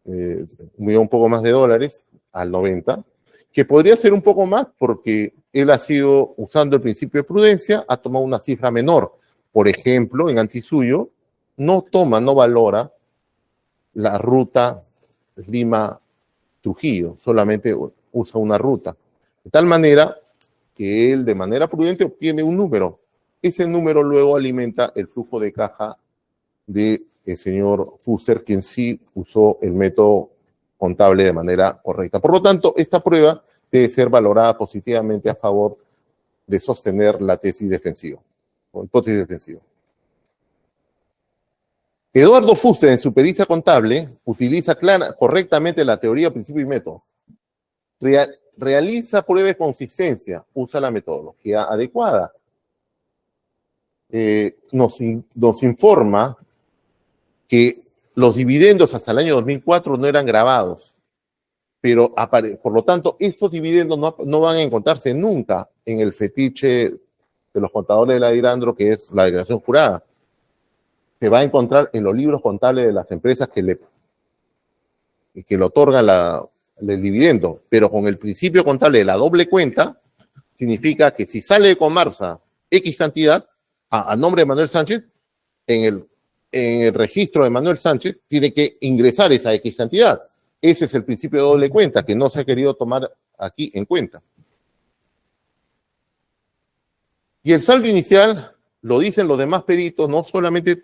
un poco más de dólares al 90, que podría ser un poco más porque él ha sido, usando el principio de prudencia, ha tomado una cifra menor. Por ejemplo, en Antisuyo, no valora la ruta Lima-Trujillo, solamente usa una ruta. De tal manera que él, de manera prudente, obtiene un número. Ese número luego alimenta el flujo de caja del señor Fuster, quien sí usó el método contable de manera correcta. Por lo tanto, esta prueba debe ser valorada positivamente a favor de sostener la tesis defensiva, o hipótesis defensiva. Eduardo Fuster, en su pericia contable, utiliza correctamente la teoría, principio y método. Realiza prueba de consistencia, usa la metodología adecuada. Nos informa que los dividendos hasta el año 2004 no eran grabados, pero por lo tanto estos dividendos no van a encontrarse nunca en el fetiche de los contadores de la Dirandro, que es la declaración jurada. Se va a encontrar en los libros contables de las empresas que le otorgan el dividendo, pero con el principio contable de la doble cuenta, significa que si sale de Comarsa X cantidad, a nombre de Manuel Sánchez, en el registro de Manuel Sánchez, tiene que ingresar esa X cantidad. Ese es el principio de doble cuenta, que no se ha querido tomar aquí en cuenta. Y el saldo inicial, lo dicen los demás peritos, no solamente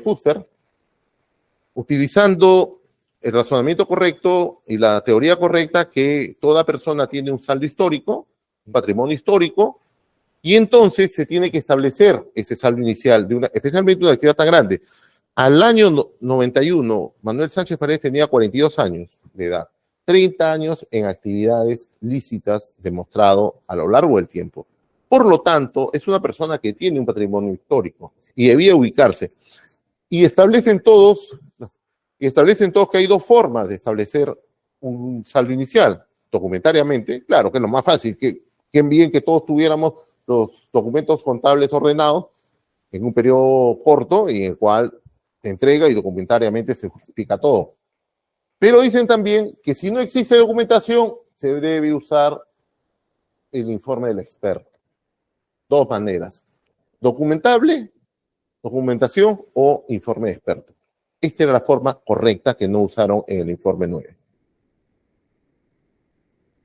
Fuster, utilizando el razonamiento correcto y la teoría correcta, que toda persona tiene un saldo histórico, un patrimonio histórico, y entonces se tiene que establecer ese saldo inicial, especialmente una actividad tan grande. Al año 91, Manuel Sánchez Paredes tenía 42 años de edad, 30 años en actividades lícitas demostrado a lo largo del tiempo. Por lo tanto, es una persona que tiene un patrimonio histórico y debía ubicarse. Y establecen todos que hay dos formas de establecer un saldo inicial. Documentariamente, claro, que es lo más fácil, que bien que todos tuviéramos los documentos contables ordenados en un periodo corto y en el cual se entrega y documentariamente se justifica todo. Pero dicen también que si no existe documentación, se debe usar el informe del experto. Dos maneras: documentable, documentación o informe de experto. Esta era la forma correcta que no usaron en el informe 9.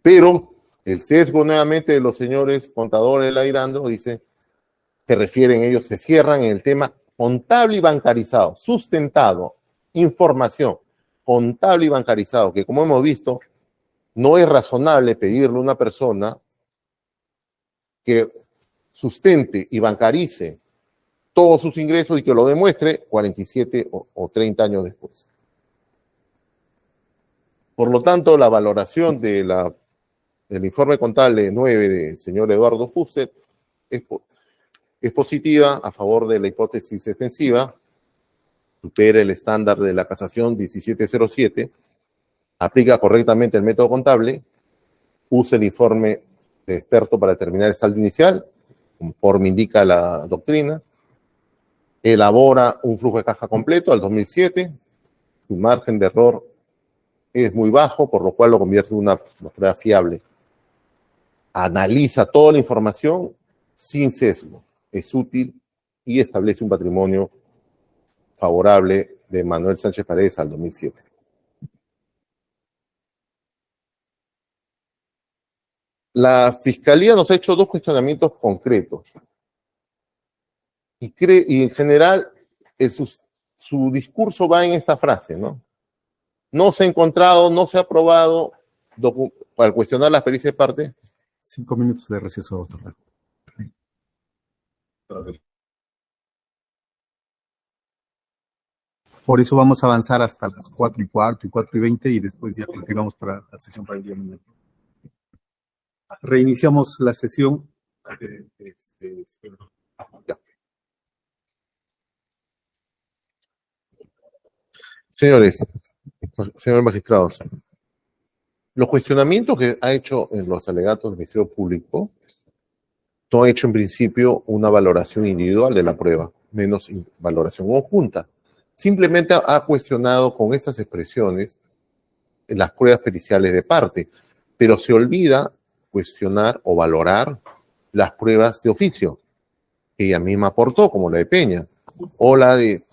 Pero el sesgo nuevamente de los señores contadores de la Dirandro dice, ellos se cierran en el tema contable y bancarizado, sustentado, información, contable y bancarizado, que como hemos visto, no es razonable pedirle a una persona que sustente y bancarice todos sus ingresos y que lo demuestre 47 o 30 años después. Por lo tanto, la valoración del informe contable 9 del señor Eduardo Fuster es positiva a favor de la hipótesis defensiva, supera el estándar de la casación 1707, aplica correctamente el método contable, usa el informe de experto para determinar el saldo inicial, conforme indica la doctrina, elabora un flujo de caja completo al 2007, su margen de error es muy bajo, por lo cual lo convierte en una prueba fiable. Analiza toda la información sin sesgo, es útil y establece un patrimonio favorable de Manuel Sánchez Paredes al 2007. La Fiscalía nos ha hecho dos cuestionamientos concretos. Y en general, su discurso va en esta frase, ¿no? No se ha encontrado, no se ha aprobado, para cuestionar las pericias de parte. 5 minutos de receso, doctor. Por eso vamos a avanzar hasta las 4:15 y 4:20 y después ya continuamos para la sesión para el día de mañana. Reiniciamos la sesión. Ya. Señores magistrados, los cuestionamientos que ha hecho en los alegatos del Ministerio Público no ha hecho en principio una valoración individual de la prueba, menos valoración conjunta. simplemente ha cuestionado con estas expresiones las pruebas periciales de parte, pero se olvida cuestionar o valorar las pruebas de oficio que ella misma aportó, como la de Peña, o la de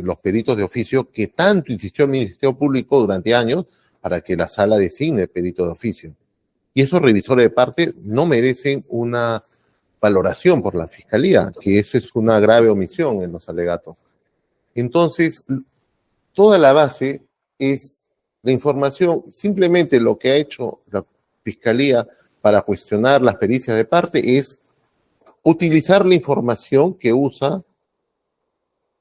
los peritos de oficio que tanto insistió el Ministerio Público durante años para que la sala designe perito de oficio. Y esos revisores de parte no merecen una valoración por la Fiscalía, que eso es una grave omisión en los alegatos. Entonces, toda la base es la información, simplemente lo que ha hecho la Fiscalía para cuestionar las pericias de parte es utilizar la información que usa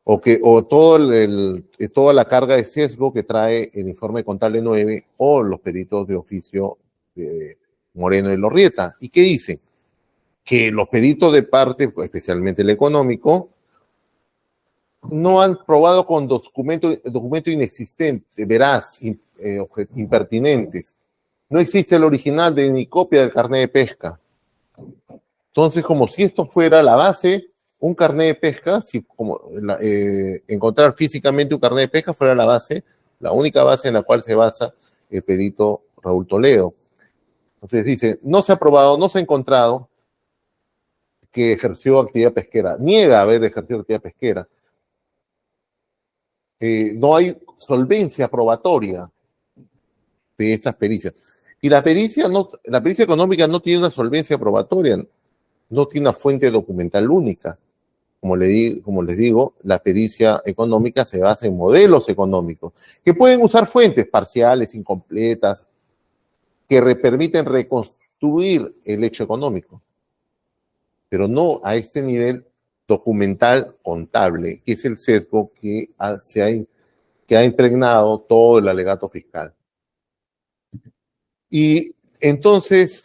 o toda la carga de sesgo que trae el informe contable 9 o los peritos de oficio de Moreno y Lorrieta. ¿Y qué dicen? Que los peritos de parte, especialmente el económico, no han probado con documento inexistente, veraz, impertinentes. No existe el original de ni copia del carnet de pesca. Entonces, como si esto fuera la base, un carnet de pesca, encontrar físicamente un carnet de pesca fuera la base, la única base en la cual se basa el perito Raúl Toledo. Entonces dice, no se ha probado, no se ha encontrado que ejerció actividad pesquera, niega haber ejercido actividad pesquera. No hay solvencia probatoria de estas pericias. Y la pericia económica no tiene una solvencia probatoria, no tiene una fuente documental única. Como les digo, la pericia económica se basa en modelos económicos, que pueden usar fuentes parciales, incompletas, que permiten reconstruir el hecho económico, pero no a este nivel documental contable, que es el sesgo que ha impregnado todo el alegato fiscal. Y entonces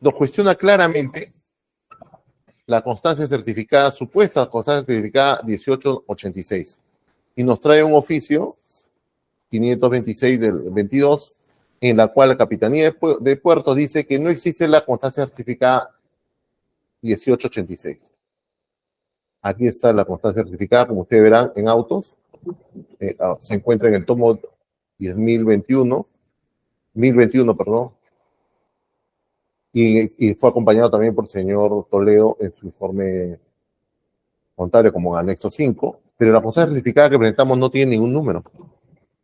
nos cuestiona claramente la constancia certificada, supuesta constancia certificada 1886, y nos trae un oficio 526 del 22, en la cual la Capitanía de Puertos dice que no existe la constancia certificada 1886. Aquí está la constancia certificada, como ustedes verán, en autos. Se encuentra en el tomo 10.021, perdón. Y fue acompañado también por el señor Toledo en su informe contable como anexo 5, pero la constancia certificada que presentamos no tiene ningún número.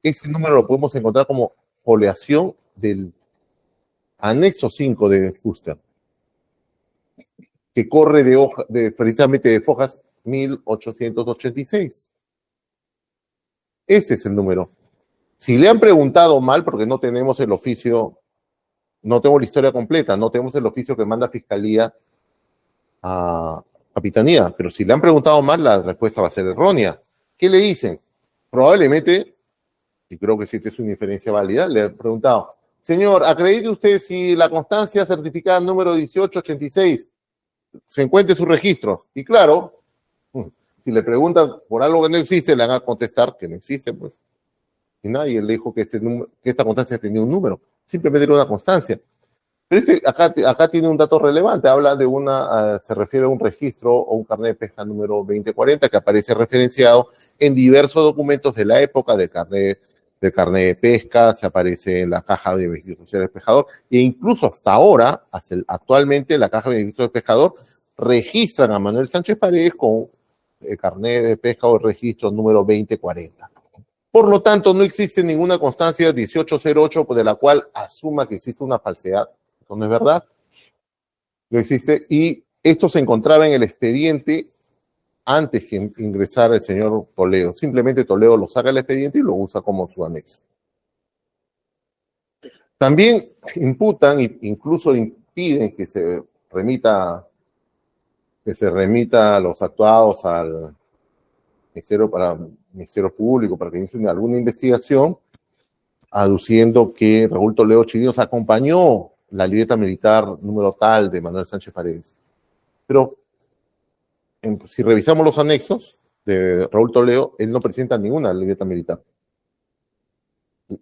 Ese número lo podemos encontrar como foliación del anexo 5 de Fuster, que corre precisamente de Fojas 1886. Ese es el número. Si le han preguntado mal, porque no tenemos el oficio, no tengo la historia completa, no tenemos el oficio que manda Fiscalía a Capitanía, pero si le han preguntado mal, la respuesta va a ser errónea. ¿Qué le dicen? Probablemente, y creo que si esta es una inferencia válida, le han preguntado, señor, acredite usted si la constancia certificada número 1886 se encuentra en sus registros. Y claro, si le preguntan por algo que no existe, le van a contestar que no existe, pues. Y nadie le dijo que esta constancia tenía un número, simplemente era una constancia. Pero acá tiene un dato relevante, habla de se refiere a un registro o un carnet de pesca número 2040 que aparece referenciado en diversos documentos de la época del carnet de pesca, se aparece en la caja de beneficios sociales del pescador, e incluso hasta ahora, actualmente, la caja de beneficios del pescador registran a Manuel Sánchez Paredes con el carnet de pesca o el registro número 2040. Por lo tanto, no existe ninguna constancia 1808 de la cual asuma que existe una falsedad. Eso no es verdad. No existe. Y esto se encontraba en el expediente antes que ingresara el señor Toledo. Simplemente Toledo lo saca del expediente y lo usa como su anexo. También imputan e incluso impiden que se remita los actuados al Ministerio Público para que inicie alguna investigación, aduciendo que Raúl Toledo Chirinos acompañó la libreta militar número tal de Manuel Sánchez Paredes. Pero si revisamos los anexos de Raúl Toledo, él no presenta ninguna libreta militar.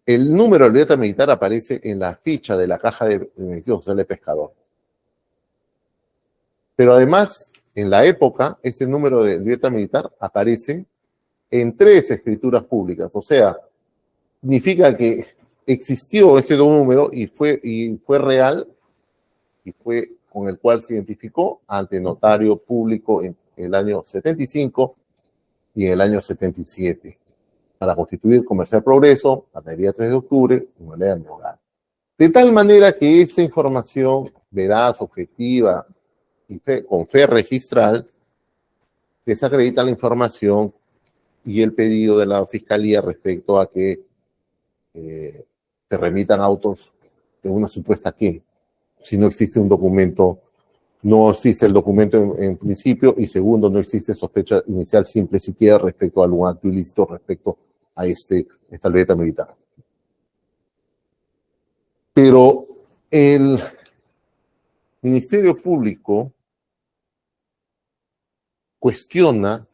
El número de libreta militar aparece en la ficha de la caja de beneficios sociales de pescador. Pero además, en la época, ese número de libreta militar aparece en 3 escrituras públicas. O sea, significa que existió ese número y fue real, y fue con el cual se identificó ante notario público en el año 75 y en el año 77, para constituir Comercial Progreso, hasta el día 3 de octubre, como ley abogada. De tal manera que esta información veraz, objetiva y con fe registral, desacredita la información y el pedido de la Fiscalía respecto a que se remitan autos de una supuesta qué, si no existe un documento, no existe el documento en principio, y segundo, no existe sospecha inicial simple siquiera respecto a algún acto ilícito respecto a esta libreta militar. Pero el Ministerio Público cuestiona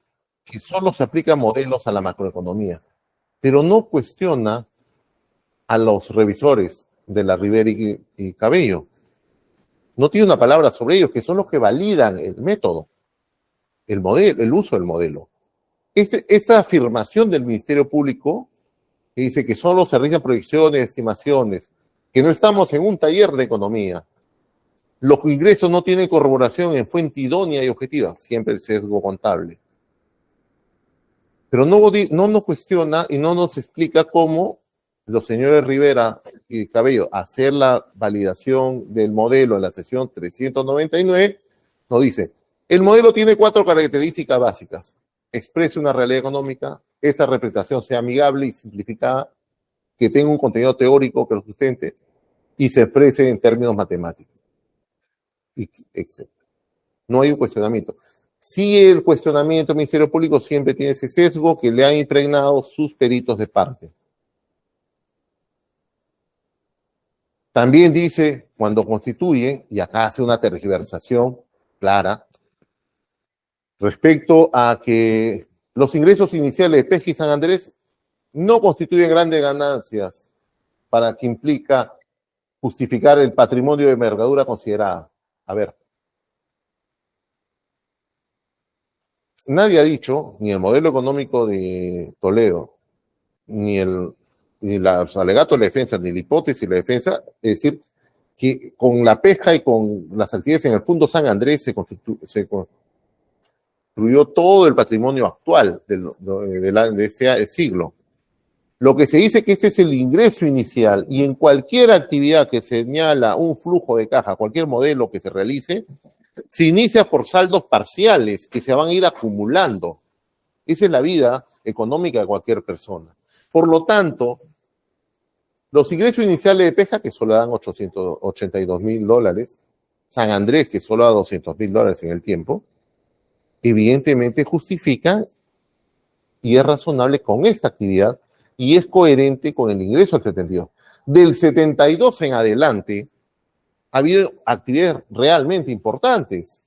que solo se aplican modelos a la macroeconomía, pero no cuestiona a los revisores de la Rivera y Cabello. No tiene una palabra sobre ellos, que son los que validan el método, el modelo, el uso del modelo. Esta afirmación del Ministerio Público, que dice que solo se realizan proyecciones, estimaciones, que no estamos en un taller de economía, los ingresos no tienen corroboración en fuente idónea y objetiva, siempre el sesgo contable. Pero no nos cuestiona y no nos explica cómo los señores Rivera y Cabello hacer la validación del modelo en la sesión 399, nos dice, el modelo tiene 4 características básicas. Exprese una realidad económica, esta representación sea amigable y simplificada, que tenga un contenido teórico que lo sustente y se exprese en términos matemáticos, etc. No hay un cuestionamiento. Sí, el cuestionamiento del Ministerio Público siempre tiene ese sesgo que le han impregnado sus peritos de parte. También dice, cuando constituye, y acá hace una tergiversación clara, respecto a que los ingresos iniciales de Pesca y San Andrés no constituyen grandes ganancias para que implica justificar el patrimonio de envergadura considerada. A ver, nadie ha dicho, ni el modelo económico de Toledo, ni los alegatos de la defensa, ni la hipótesis de la defensa, es decir, que con la pesca y con las actividades en el Fundo San Andrés se construyó todo el patrimonio actual de este siglo. Lo que se dice que este es el ingreso inicial, y en cualquier actividad que señala un flujo de caja, cualquier modelo que se realice, se inicia por saldos parciales que se van a ir acumulando. Esa es la vida económica de cualquier persona. Por lo tanto, los ingresos iniciales de pesca, que solo dan $882,000, San Andrés, que solo da $200,000 en el tiempo, evidentemente justifican y es razonable con esta actividad y es coherente con el ingreso del 72. Del 72 en adelante ha habido actividades realmente importantes,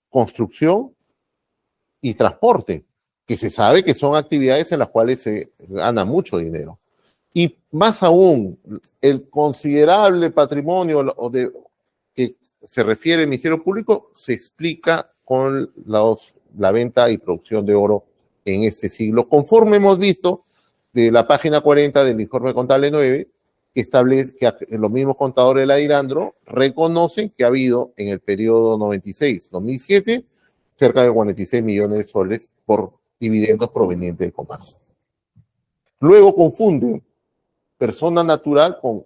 construcción y transporte, que se sabe que son actividades en las cuales se gana mucho dinero. Y más aún, el considerable patrimonio que se refiere al Ministerio Público se explica con la venta y producción de oro en este siglo, conforme hemos visto de la página 40 del informe contable 9, que establece que los mismos contadores de la Dirandro reconocen que ha habido en el periodo 96-2007 cerca de 46 millones de soles por dividendos provenientes de Comarsa. Luego confunden persona natural con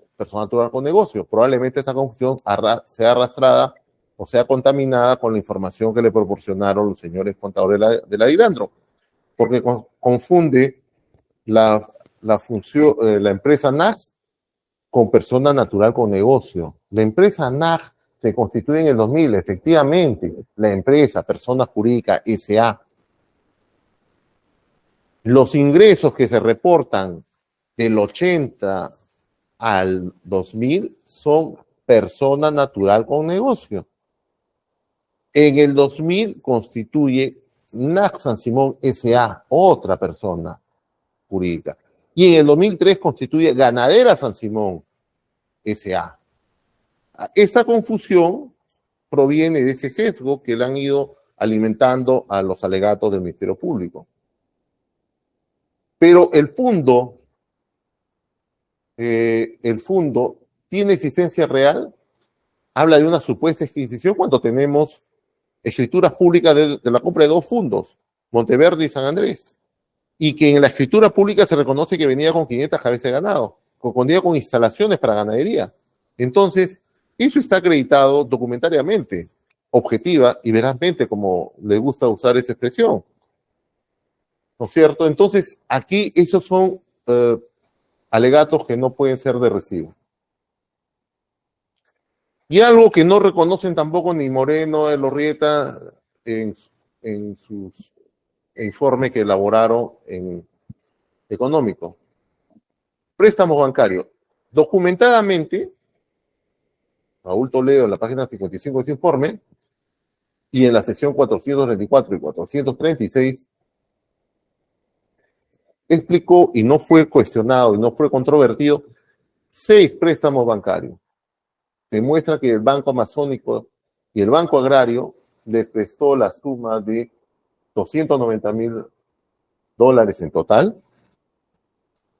negocio. Probablemente esta confusión sea arrastrada o sea contaminada con la información que le proporcionaron los señores contadores de la Dirandro, porque confunde la empresa NAS con persona natural con negocio. La empresa NAG se constituye en el 2000, efectivamente, la empresa, persona jurídica, S.A. Los ingresos que se reportan del 80 al 2000 son persona natural con negocio. En el 2000 constituye NAG San Simón S.A., otra persona jurídica. Y en el 2003 constituye Ganadera San Simón S.A. Esta confusión proviene de ese sesgo que le han ido alimentando a los alegatos del Ministerio Público. Pero el fondo tiene existencia real, habla de una supuesta adquisición cuando tenemos escrituras públicas de la compra de dos fondos, Monteverde y San Andrés, y que en la escritura pública se reconoce que venía con 500 cabezas de ganado, venía con instalaciones para ganadería. Entonces, eso está acreditado documentariamente, objetiva y verazmente, como le gusta usar esa expresión. ¿No es cierto? Entonces, aquí esos son alegatos que no pueden ser de recibo. Y algo que no reconocen tampoco ni Moreno, Elorrieta, en sus informes que elaboraron en económico. Préstamos bancarios. Documentadamente, Raúl Toledo en la página 55 de su informe, y en la sección 434 y 436, explicó, y no fue cuestionado, y no fue controvertido, 6 préstamos bancarios. Demuestra que el Banco Amazónico y el Banco Agrario le prestó la suma de $290,000 en total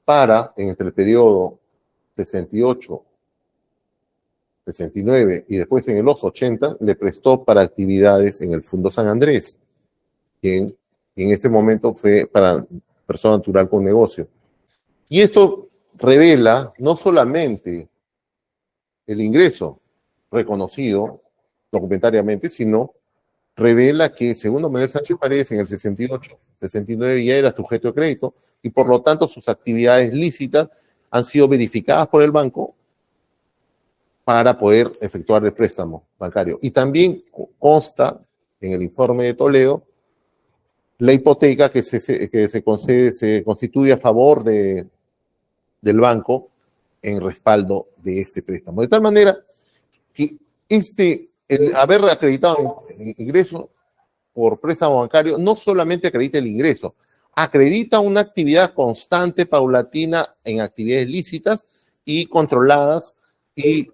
para, entre el periodo 68, 69 y después en los 80, le prestó para actividades en el Fondo San Andrés, que en este momento fue para persona natural con negocio. Y esto revela no solamente el ingreso reconocido documentariamente, sino revela que, según Manuel Sánchez Paredes, en el 68, 69 ya era sujeto de crédito, y por lo tanto sus actividades lícitas han sido verificadas por el banco para poder efectuar el préstamo bancario. Y también consta en el informe de Toledo la hipoteca que se constituye a favor del banco en respaldo de este préstamo. De tal manera que el haber acreditado ingreso por préstamo bancario no solamente acredita el ingreso, acredita una actividad constante, paulatina, en actividades lícitas y controladas y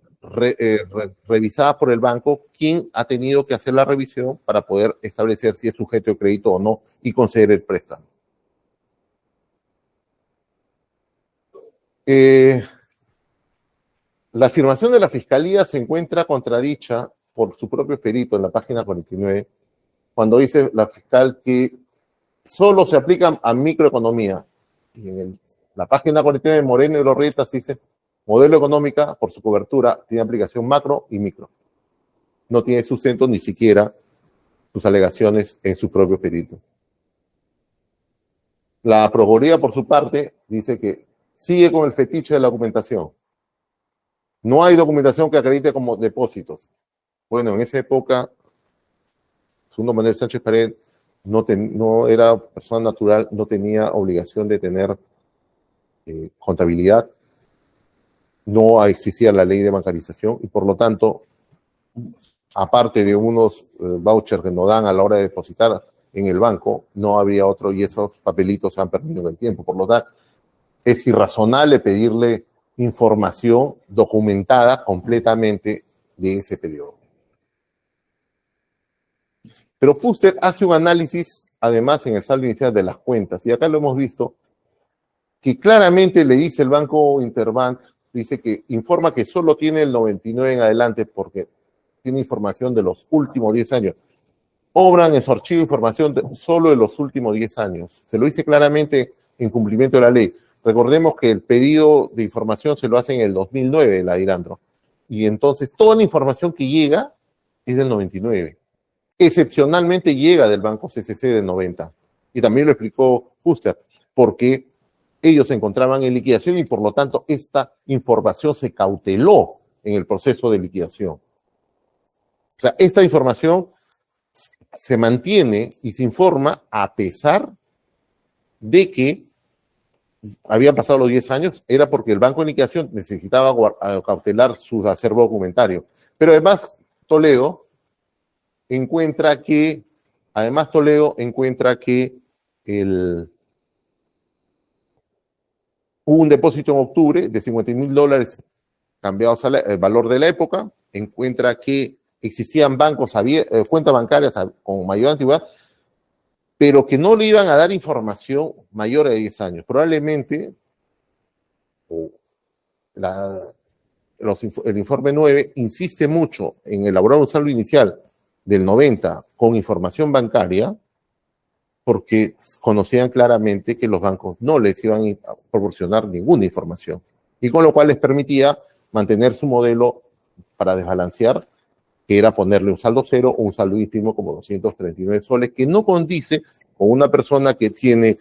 revisadas por el banco, quien ha tenido que hacer la revisión para poder establecer si es sujeto de crédito o no y conceder el préstamo. La afirmación de la Fiscalía se encuentra contradicha por su propio perito en la página 49, cuando dice la fiscal que solo se aplican a microeconomía. Y en la página 49 de Moreno y Elorrieta se dice modelo económica, por su cobertura, tiene aplicación macro y micro. No tiene sustento ni siquiera sus alegaciones en su propio perito. La Procuraduría, por su parte, dice que sigue con el fetiche de la documentación. No hay documentación que acredite como depósitos. Bueno, en esa época, segundo Manuel Sánchez Paredes no era persona natural, no tenía obligación de tener contabilidad, no existía la ley de bancarización y por lo tanto, aparte de unos vouchers que nos dan a la hora de depositar en el banco, no habría otro y esos papelitos se han perdido en el tiempo. Por lo tanto, es irrazonable pedirle información documentada completamente de ese periodo. Pero Fuster hace un análisis, además, en el saldo inicial de las cuentas, y acá lo hemos visto, que claramente le dice el Banco Interbank, dice que informa que solo tiene el 99 en adelante porque tiene información de los últimos 10 años. Obran en su archivo información solo de los últimos 10 años. Se lo dice claramente en cumplimiento de la ley. Recordemos que el pedido de información se lo hace en el 2009, la Dirandro. Y entonces toda la información que llega es del 99. Excepcionalmente llega del Banco CCC del 90. Y también lo explicó Fuster, porque ellos se encontraban en liquidación y por lo tanto esta información se cauteló en el proceso de liquidación. O sea, esta información se mantiene y se informa a pesar de que habían pasado los 10 años, era porque el banco de liquidación necesitaba cautelar su acervo documentario. Pero además Toledo encuentra que hubo un depósito en octubre de $50,000 cambiados al valor de la época, encuentra que existían bancos, cuentas bancarias con mayor antigüedad, pero que no le iban a dar información mayor a 10 años. Probablemente el informe 9 insiste mucho en elaborar un saldo inicial del 90 con información bancaria, porque conocían claramente que los bancos no les iban a proporcionar ninguna información, y con lo cual les permitía mantener su modelo para desbalancear, que era ponerle un saldo cero o un saldo ínfimo como 239 soles, que no condice con una persona que tiene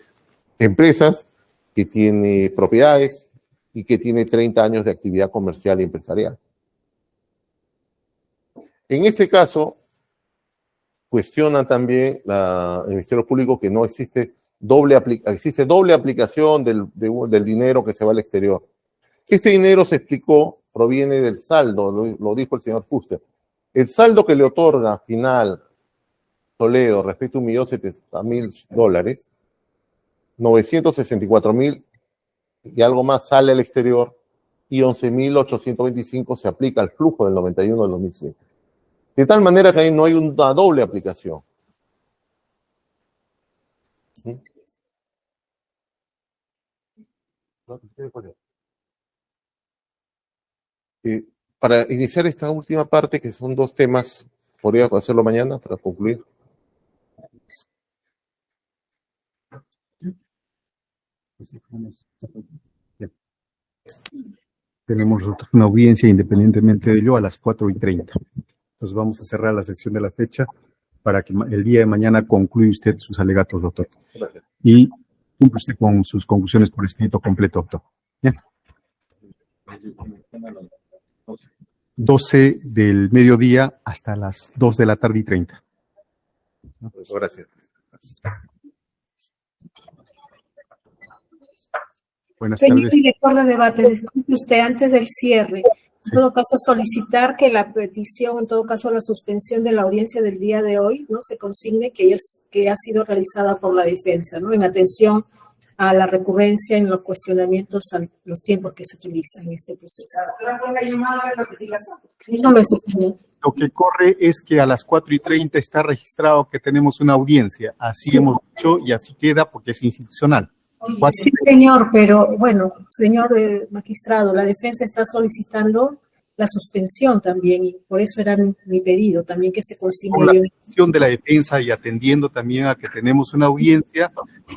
empresas, que tiene propiedades y que tiene 30 años de actividad comercial y empresarial. En este caso, cuestiona también el Ministerio Público que no existe existe doble aplicación del dinero que se va al exterior. Este dinero, se explicó, proviene del saldo, lo dijo el señor Fuster. El saldo que le otorga final Toledo respecto a $1.070.000, 964.000 y algo más sale al exterior, y 11.825 se aplica al flujo del 91 del 2007. De tal manera que ahí no hay una doble aplicación. Para iniciar esta última parte, que son dos temas, podría hacerlo mañana para concluir. Tenemos nosotros una audiencia independientemente de ello a las 4:30. Entonces vamos a cerrar la sesión de la fecha para que el día de mañana concluya usted sus alegatos, doctor. Gracias. Y cumple usted con sus conclusiones por escrito completo, doctor. Bien. 12 del mediodía hasta las 2 de la tarde y 30. Gracias. Buenas Señor tardes. director de debate, disculpe usted, antes del cierre, en todo caso solicitar que la petición, en todo caso la suspensión de la audiencia del día de hoy, ¿no? Se consigne que ha sido realizada por la defensa, ¿no? En atención a la recurrencia en los cuestionamientos a los tiempos que se utilizan en este proceso. No lo es, señor. Lo que corre es que a las 4:30 está registrado que tenemos una audiencia. Así hemos dicho y así queda porque es institucional. Sí, señor, pero bueno, señor magistrado, la defensa está solicitando la suspensión también, y por eso era mi pedido también, que se consigne. Con la petición de la defensa y atendiendo también a que tenemos una audiencia,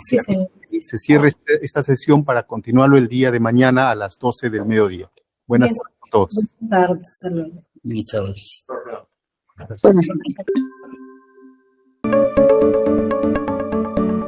Sí, señor. se cierra esta sesión para continuarlo el día de mañana a las 12 del mediodía. Buenas Bien. tardes a todos. Buenas tardes, hasta luego. Buenas tardes. Bueno.